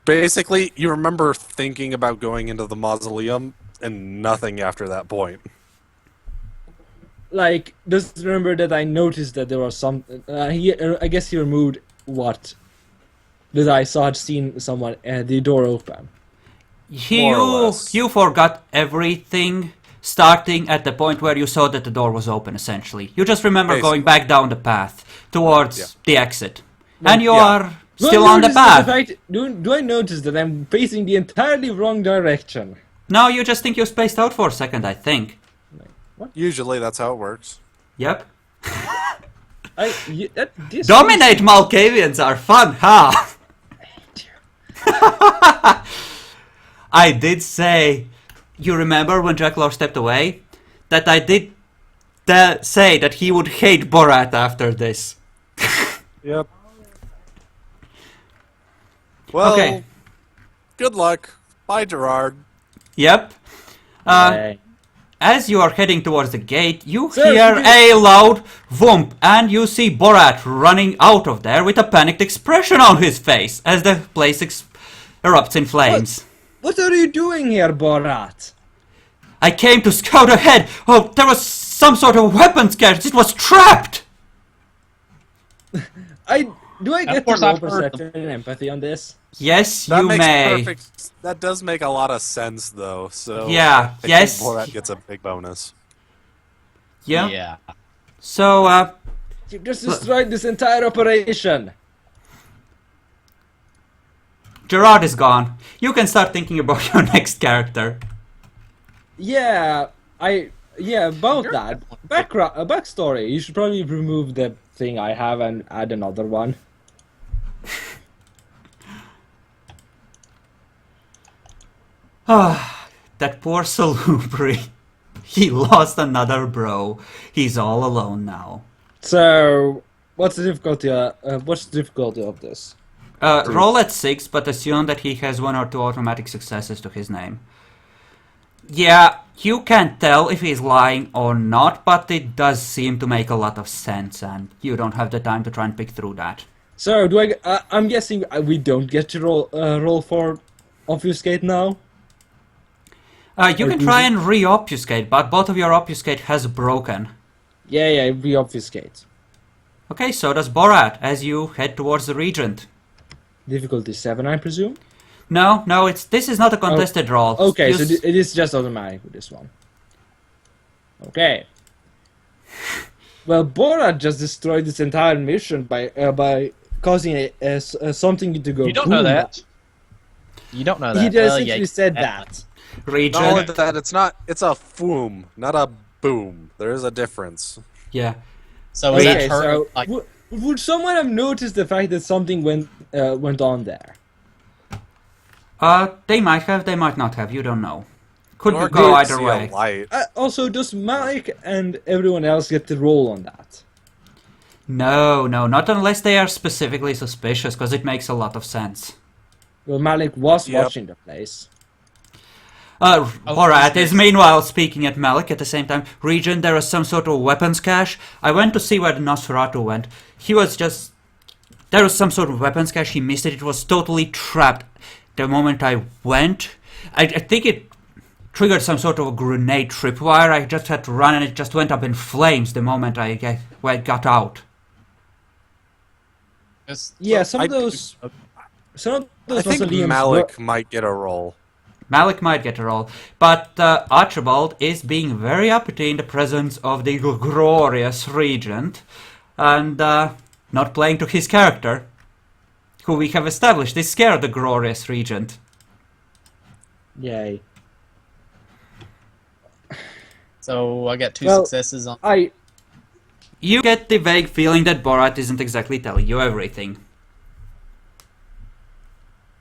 Basically, you remember thinking about going into the mausoleum and nothing after that point. Like, just remember that I noticed that there was some... I guess he removed what? That I saw had seen someone the door open. More or less. You forgot everything, starting at the point where you saw that the door was open, essentially. You just remember Basically. going back down the path towards Yeah. the exit. And you Yeah. are Do I still on the notice that path. do I notice that I'm facing the entirely wrong direction? No, you just think you spaced out for a second, I think. Usually, that's how it works. Yep. This Dominate Malkavians are fun, huh? I did say, you remember when Draculaur stepped away? That I did say that he would hate Borat after this. Yep. Well, Okay. good luck. Bye, Gerard. Yep. Okay. As you are heading towards the gate, you Sir, hear you a loud whoomp, and you see Borat running out of there with a panicked expression on his face as the place erupts in flames. What are you doing here, Borat? I came to scout ahead. Oh, there was some sort of weapons cache. It was trapped. Do I Of get to course roll I've heard perception and empathy on this? Yes, That you makes may. perfect. That does make a lot of sense, though. So Yeah, I yes. think Borat gets a big bonus. Yeah. Yeah. So, You've just destroyed this entire operation. Gerard is gone. You can start thinking about your next character. Yeah, about that. Backstory. You should probably remove the thing I have and add another one. That poor Salubri. He lost another bro. He's all alone now. So, what's the difficulty? What's the difficulty of this? Roll at 6, but assume that he has 1 or 2 automatic successes to his name. Yeah, you can't tell if he's lying or not, but it does seem to make a lot of sense, and you don't have the time to try and pick through that. So, I'm guessing we don't get to roll for obfuscate now. You can try and re-obfuscate, but both of your obfuscate has broken. Yeah, we obfuscate. Okay, so does Borat, as you head towards the Regent. Difficulty 7, I presume. No, this is not a contested roll. Okay, so Use- it is just automatic with this one. Okay. Well, Borat just destroyed this entire mission by causing something to go. You don't know boom. that. You don't know that. He just Well, essentially yeah, said yeah. that. Regent. Not only that, it's a foom, not a boom. There is a difference. Yeah. So is Okay, that her? so Like, would someone have noticed the fact that something went on there? They might have, they might not have, you don't know. Could Or go could either see a way. light. Also, does Malik and everyone else get to roll on that? No, not unless they are specifically suspicious, because it makes a lot of sense. Well, Malik was Yep. watching the place. Borat is meanwhile speaking at Malik at the same time. Regent, there is some sort of weapons cache. I went to see where the Nosferatu went. He was just... There was some sort of weapons cache, he missed it, it was totally trapped. The moment I went, I think it triggered some sort of a grenade tripwire. I just had to run and it just went up in flames the moment I got out. Yeah, some I of those think mausoleums Malik might get a roll. Malik might get a roll, but Archibald is being very uppity in the presence of the glorious Regent, and not playing to his character, who we have established is scared of the glorious Regent. Yay. so I got 2 Well, successes on. You get the vague feeling that Borat isn't exactly telling you everything.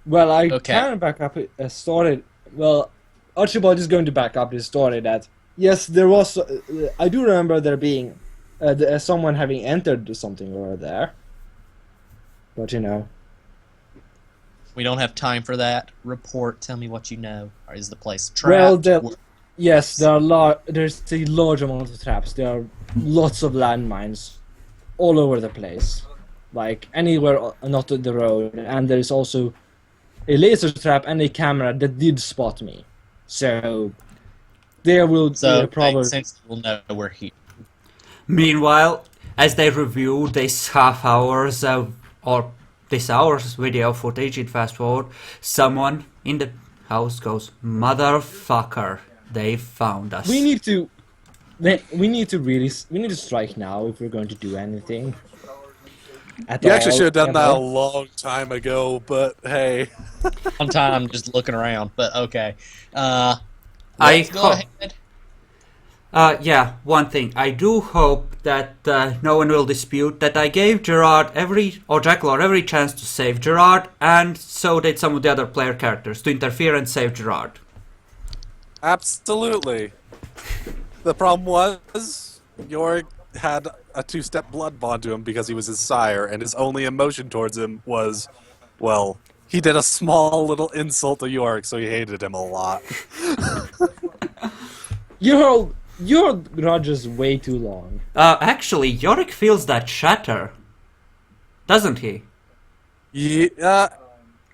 Well, I Okay. can back up a story. Well, Archibald is going to back up his story that yes, there was. I do remember there being someone having entered something over there, but you know. We don't have time for that. Report. Tell me what you know. Or is the place trapped? Well, yes, there's a large amount of traps. There are lots of landmines all over the place, like anywhere not on the road, and there is also a laser trap and a camera that did spot me. So there will So probably. since we'll know we're here. Meanwhile, as they review this this hour's video footage in fast forward, someone in the house goes, "Motherfucker, they found us." We need to strike now if we're going to do anything. You actually should have done that a ever. long time ago, but hey. One time I'm just looking around, but okay. I Let's go hope- ahead. Yeah, one thing. I do hope that no one will dispute that I gave Gerard Jacklord every chance to save Gerard, and so did some of the other player characters to interfere and save Gerard. Absolutely. The problem was, Yorick had a 2-step blood bond to him because he was his sire, and his only emotion towards him was, well, he did a small little insult to Yorick, so he hated him a lot. Your grudge is way too long. Actually, Yorick feels that shatter, doesn't he? Yeah,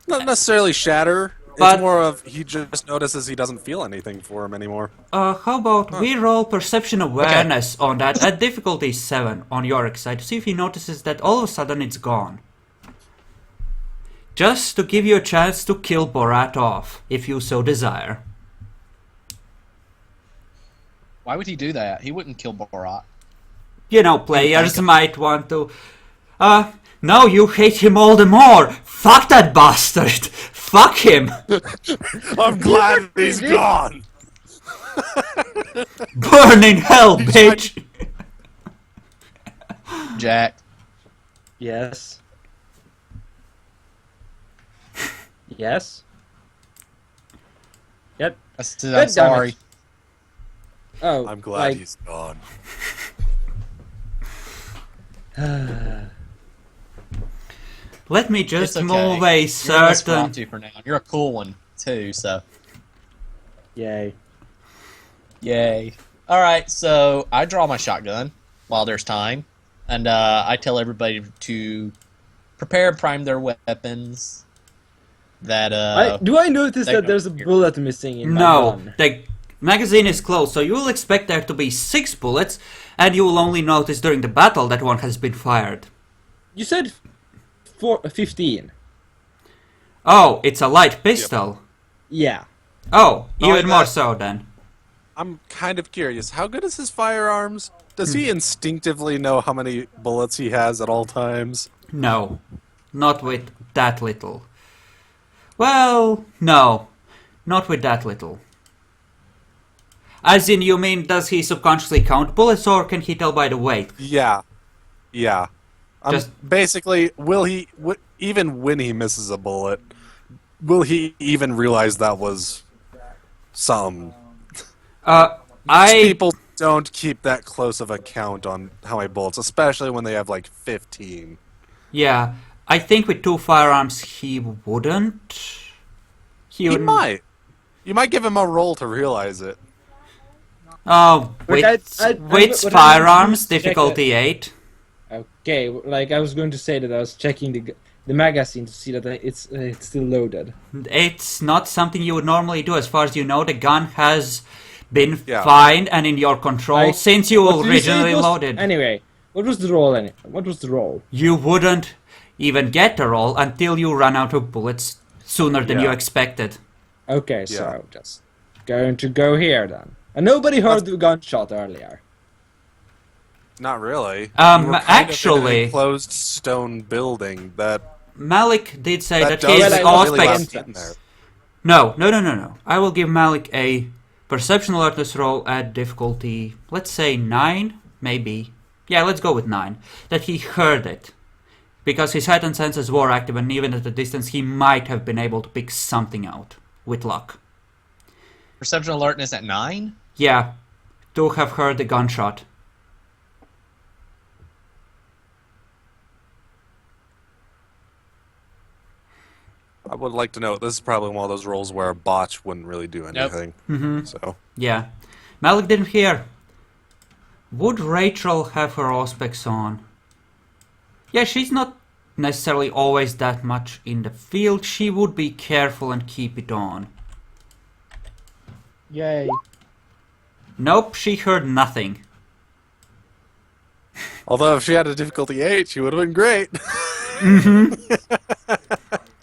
not necessarily shatter. But- It's more of he just notices he doesn't feel anything for him anymore. How about we roll perception awareness on that at difficulty 7 on Yorick's side to see if he notices that all of a sudden it's gone. Just to give you a chance to kill Borat off, if you so desire. Why would he do that? He wouldn't kill Borat. You know, players might want to... no, you hate him all the more! Fuck that bastard! Fuck him! I'm glad he's gone! Burn in hell, bitch! Jack. Yes. Yes. Yep. I'm sorry. Oh, I'm glad he's gone. Let me just It's okay. move a You're less certain... prompty for now. You're a cool one too, so Yay. yay. All right, so I draw my shotgun while there's time, and I tell everybody to prepare and prime their weapons. That Do I notice they that go there's a here. bullet missing in my No, gun? the magazine is closed, so you will expect there to be 6 bullets, and you will only notice during the battle that one has been fired. You said 15. Oh, it's a light pistol. Yeah. Oh, Not even like more that. so then. I'm kind of curious. How good is his firearms? Does he instinctively know how many bullets he has at all times? No, not with that little. Well, no, not with that little. As in, you mean, does he subconsciously count bullets, or can he tell by the weight? Yeah. Yeah. Just- Basically, will he, even when he misses a bullet, will he even realize that was some... People don't keep that close of a count on how many bullets, especially when they have like 15. Yeah, I think with 2 firearms he wouldn't. He might. You might give him a roll to realize it. Oh, But with what I with meant firearms, to check difficulty 8. Okay, like I was going to say that I was checking the magazine to see that it's still loaded. It's not something you would normally do. As far as you know, the gun has been Yeah. fine and in your control Like, since you What did say it originally was? loaded. Anyway, what was the roll? What was the roll? You wouldn't even get the roll until you run out of bullets sooner than you Yeah. expected. Okay, Yeah. so just going to go here then. And nobody heard the gunshot earlier. Not really. Um, You were kind actually- of in an enclosed stone building that Malik did say that, does his Well, I was really aspect... loud in there. No. I will give Malik a perception alertness roll at difficulty, let's say 9, maybe. Yeah, let's go with 9. That he heard it. Because his heightened senses were active, and even at a distance he might have been able to pick something out. With luck. perception alertness at 9. Yeah, to have heard the gunshot. I would like to note, this is probably one of those rolls where a botch wouldn't really do anything. Mm-hmm. So, Yeah. Malik didn't hear. Would Rachel have her auspex on? Yeah, she's not necessarily always that much in the field. She would be careful and keep it on. Yay. Nope, she heard nothing. although if she had a difficulty 8, she would have been great.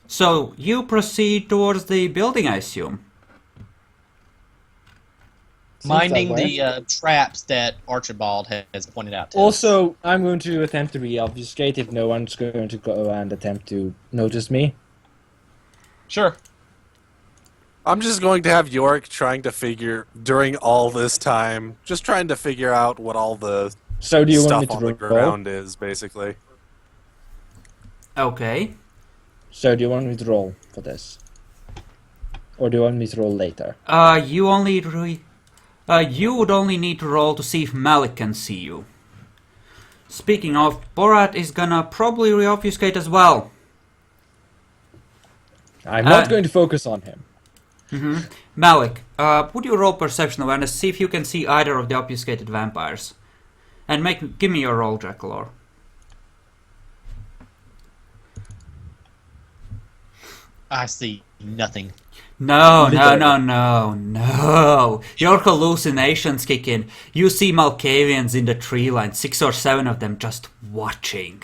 So, you proceed towards the building, I assume. Minding that way. the traps that Archibald has pointed out to us. Also, I'm going to attempt to re-obfuscate if no one's going to go and attempt to notice me. Sure. I'm just going to have Yorick trying to figure, during all this time, just trying to figure out what all the So do you want stuff me to on the roll? ground is, basically. Okay. So do you want me to roll for this? Or do you want me to roll later? You would only need to roll to see if Malik can see you. Speaking of, Borat is gonna probably re-obfuscate as well. I'm not going to focus on him. Malik, would you roll perception awareness, see if you can see either of the obfuscated vampires? And give me your roll, Draculaur. I see nothing. No. Literally. Your hallucinations kick in. You see Malkavians in the tree line, 6 or 7 of them just watching.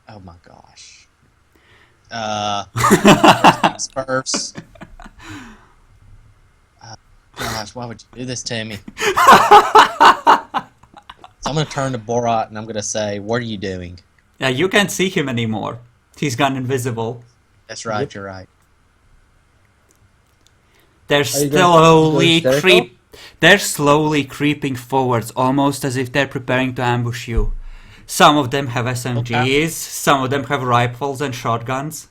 Oh my gosh. First things first. Gosh, why would you do this to me? So I'm gonna turn to Borat and I'm gonna say, "What are you doing?" Yeah, you can't see him anymore. He's gone invisible. That's right. Yep. You're right. They're Are you going to go hysterical? They're slowly creeping forwards, almost as if they're preparing to ambush you. Some of them have SMGs, some of them have rifles and shotguns.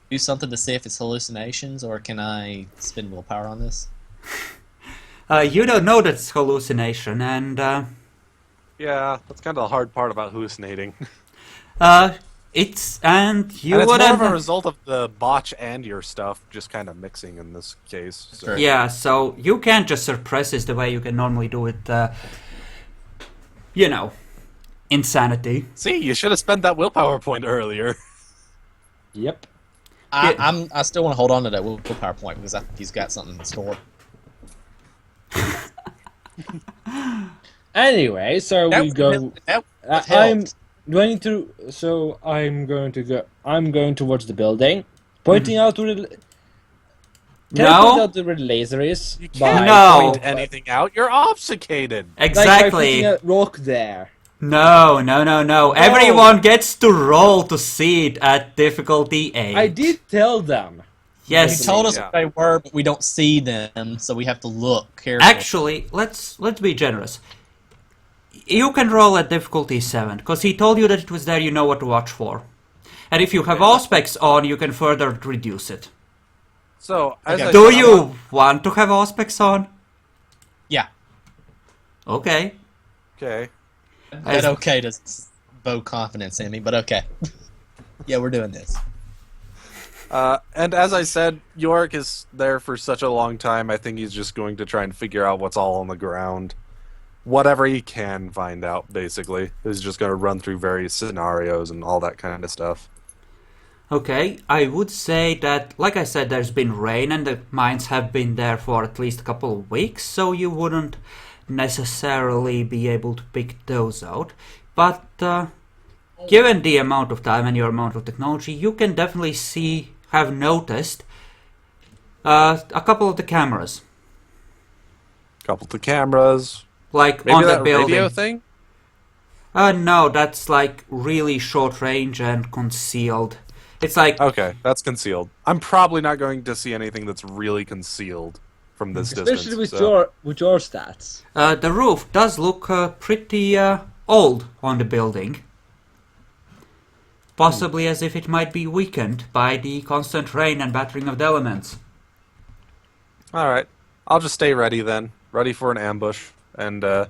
Do something to see if it's hallucinations, or can I spend willpower on this? You don't know that's hallucination, and Yeah, that's kind of the hard part about hallucinating. it's and you And it's more of wouldn't. a result of the botch and your stuff just kind of mixing in this case. So. Sure. Yeah, so you can't just suppress this the way you can normally do it. You know, insanity. See, you should have spent that willpower point earlier. Yep. I still want to hold on to that willpower point because I think he's got something in store. Anyway, so we go. That I'm. helped. Do I need to? So I'm going to go. I'm going towards the building, pointing out where the. Can I point No, out where the laser is? You can't No. point anything out. You're obfuscated. Like by exactly. putting a rock there. No. Everyone gets to roll to see it at difficulty 8. I did tell them. You Yes. told us Yeah. what they were, but we don't see them, so we have to look carefully. Actually, let's be generous. You can roll at difficulty 7, because he told you that it was there, you know what to watch for. And if you have all specs on, you can further reduce it. So, as Okay. I Do said, you want to have all specs on? Yeah, Okay. Okay. that okay to bow confidence in me, but okay. Yeah, we're doing this. And as I said, Yorick is there for such a long time. I think he's just going to try and figure out what's all on the ground. Whatever he can find out, basically. He's just going to run through various scenarios and all that kind of stuff. Okay, I would say that, like I said, there's been rain and the mines have been there for at least a couple of weeks, so you wouldn't necessarily be able to pick those out. But given the amount of time and your amount of technology, you can definitely have noticed a couple of the cameras. Couple of the cameras. Like Maybe on the that building. radio thing? No, that's like really short range and concealed. It's like Okay, that's concealed. I'm probably not going to see anything that's really concealed from this Especially distance. with your stats. the roof does look pretty old on the building. Possibly as if it might be weakened by the constant rain and battering of the elements. Alright. I'll just stay ready then. Ready for an ambush. And that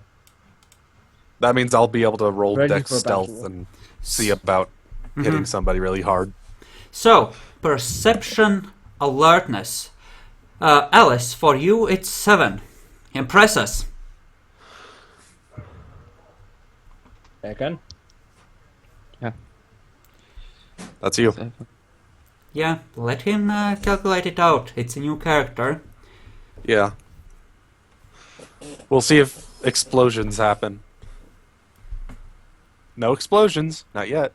means I'll be able to roll Ready dex for stealth battle. and see about hitting somebody really hard. So, perception, alertness. Alice, for you it's 7. Impress us. Second. That's you. Yeah, let him calculate it out. It's a new character. Yeah. We'll see if explosions happen. No explosions. Not yet.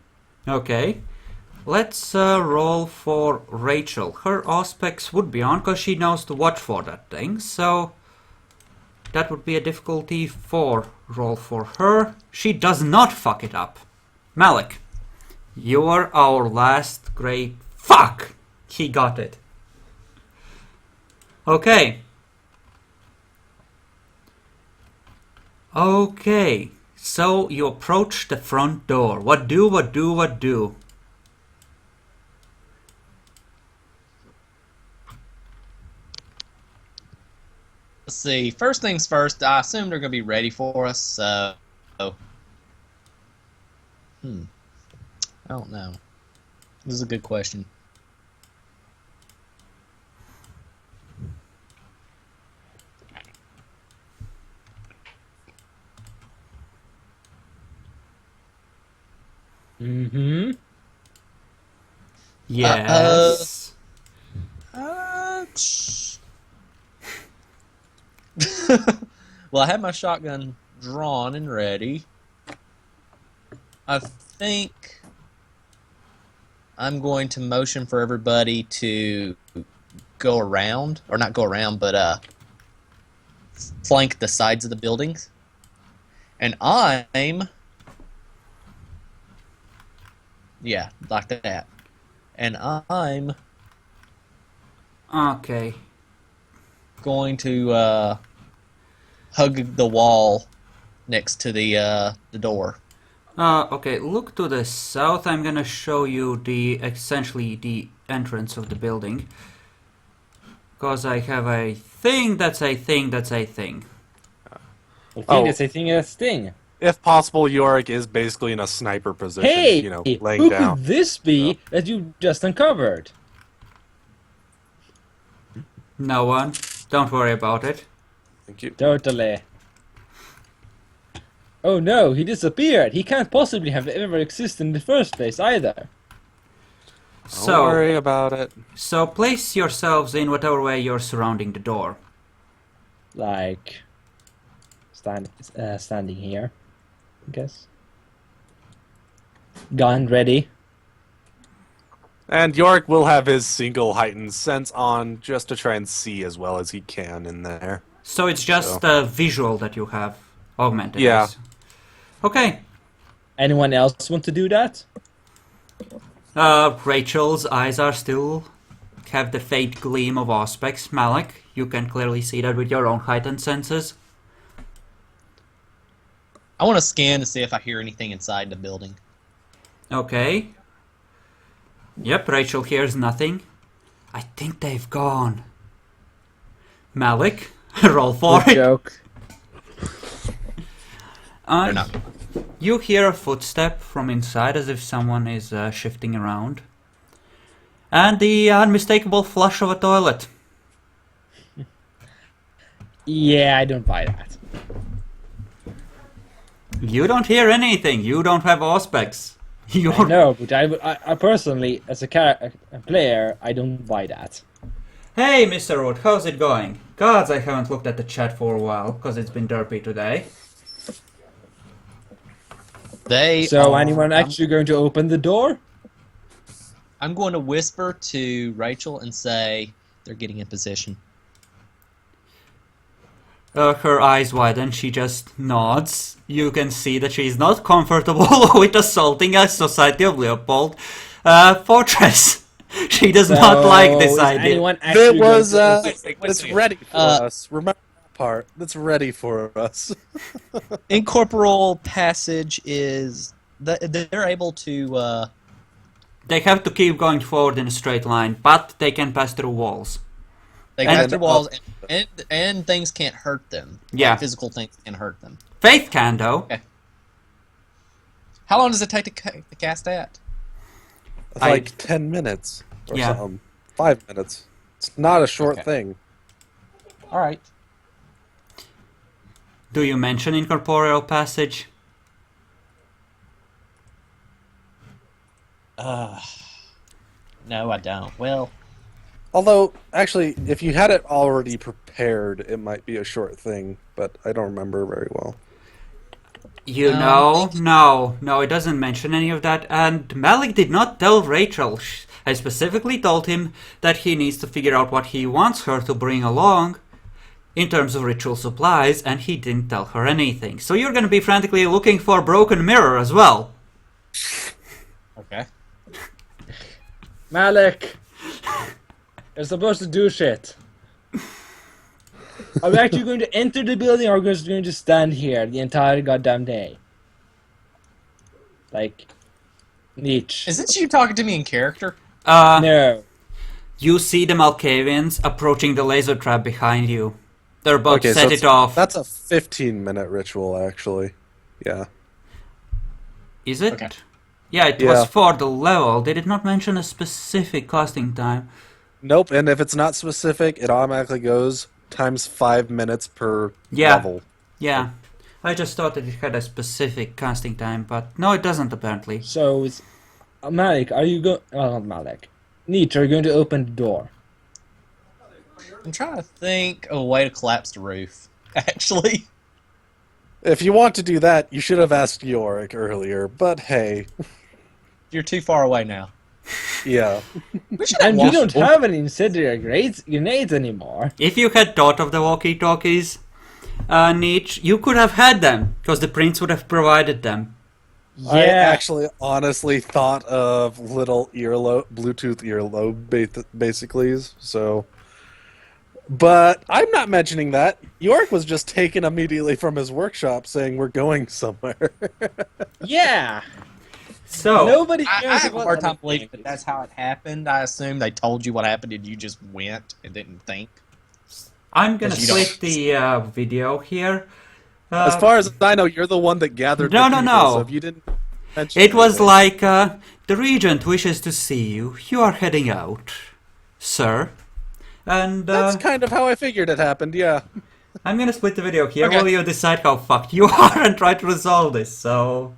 Okay. Let's roll for Rachel. Her aspects would be on because she knows to watch for that thing. So that would be a difficulty 4 roll for her. She does not fuck it up. Malik, you are our last great... Fuck! He got it. Okay. Okay. So you approach the front door. What do? Let's see. First things first, I assume they're going to be ready for us, so... I don't know. This is a good question. Mm-hmm. Yes. Well, I had my shotgun drawn and ready. I think I'm going to motion for everybody to go around, or not go around, but flank the sides of the buildings. And yeah, like that. And I'm Okay. going to hug the wall next to the door. Okay, look to the south. I'm gonna show you essentially the entrance of the building. Because I have a thing that's a thing that's a thing. I think Oh. it's a thing that's thing. If possible, Yorick is basically in a sniper position, Hey, you know, laying who down. could this be that you just uncovered? No one. Don't worry about it. Thank you. Totally. Oh no, he disappeared. He can't possibly have ever existed in the first place either. Don't worry about it. So place yourselves in whatever way you're surrounding the door. Like, standing here, I guess. Gun ready. And Yorick will have his single heightened sense on just to try and see as well as he can in there. So it's just a visual that you have augmented. Yeah. as. Okay. Anyone else want to do that? Rachel's eyes are still have the faint gleam of aspects. Malik, you can clearly see that with your own heightened senses. I want to scan to see if I hear anything inside the building. Okay. Yep, Rachel hears nothing. I think they've gone. Malik, roll for Good it. joke. They're not. You hear a footstep from inside as if someone is shifting around. And the unmistakable flush of a toilet. Yeah, I don't buy that. You don't hear anything. You don't have aspects. You're... No, but I personally, as a player, I don't buy that. Hey, Mr. Root, how's it going? Gods, I haven't looked at the chat for a while, because it's been derpy today. So, anyone actually going to open the door? I'm going to whisper to Rachel and say they're getting in position. Her eyes widen, she just nods. You can see that she's not comfortable with assaulting a Society of Leopold fortress. She does not like this is idea. anyone actually It was, going to- Wait a it's second. ready for us. Remember that part. That's ready for us. Incorporeal passage is they're able to. They have to keep going forward in a straight line, but they can pass through walls. They And- got through walls, and things can't hurt them. Yeah. Like, physical things can hurt them. Faith can, though. Okay. How long does it take to cast that? Like 10 minutes or Yeah. something. 5 minutes. It's not a short Okay. thing. All right. Do you mention incorporeal passage? No, I don't. Well, Although, actually, if you had it already prepared, it might be a short thing, but I don't remember very well. You Um, know, no, it doesn't mention any of that. And Malik did not tell Rachel. I specifically told him that he needs to figure out what he wants her to bring along in terms of ritual supplies, and he didn't tell her anything. So you're going to be frantically looking for a broken mirror as well. okay. Malik, you're supposed to do shit. Are we actually going to enter the building, or are we just going to stand here the entire goddamn day? Like, niche. Is this you talking to me in character? No. You see the Malkavians approaching the laser trap behind you. They're about to set it off. That's a 15-minute ritual, actually. Yeah. Is it? Okay. Yeah, it Yeah. was for the level. They did not mention a specific casting time. Nope, and if it's not specific, it automatically goes times 5 minutes per Yeah. level. Yeah. I just thought that it had a specific casting time, but no, it doesn't apparently. So, it's... Malik, are you going... Oh, not Malik. Nietzsche, are you going to open the door? I'm trying to think of a way to collapse the roof. Actually, If you want to do that, you should have asked Yorick earlier, but hey. you're too far away now. Yeah. We should have And you walked- don't have any incendiary grenades anymore. If you had thought of the walkie-talkies, Nietzsche, you could have had them, because the prince would have provided them. I Yeah. actually honestly thought of little Bluetooth earlobe basically, so... But I'm not mentioning that. York was just taken immediately from his workshop saying we're going somewhere. Yeah. So, Nobody I cares have a about hard time anything. believing that that's how it happened. I assume they told you what happened and you just went and didn't think. I'm gonna 'Cause you don't- split the video here. As far as I know, you're the one that gathered No, the no, people, no. so if you didn't mention It was anything- like, the regent wishes to see you. You are heading out, sir. And, That's kind of how I figured it happened, yeah. I'm gonna split the video here Okay. while you decide how fucked you are and try to resolve this, so...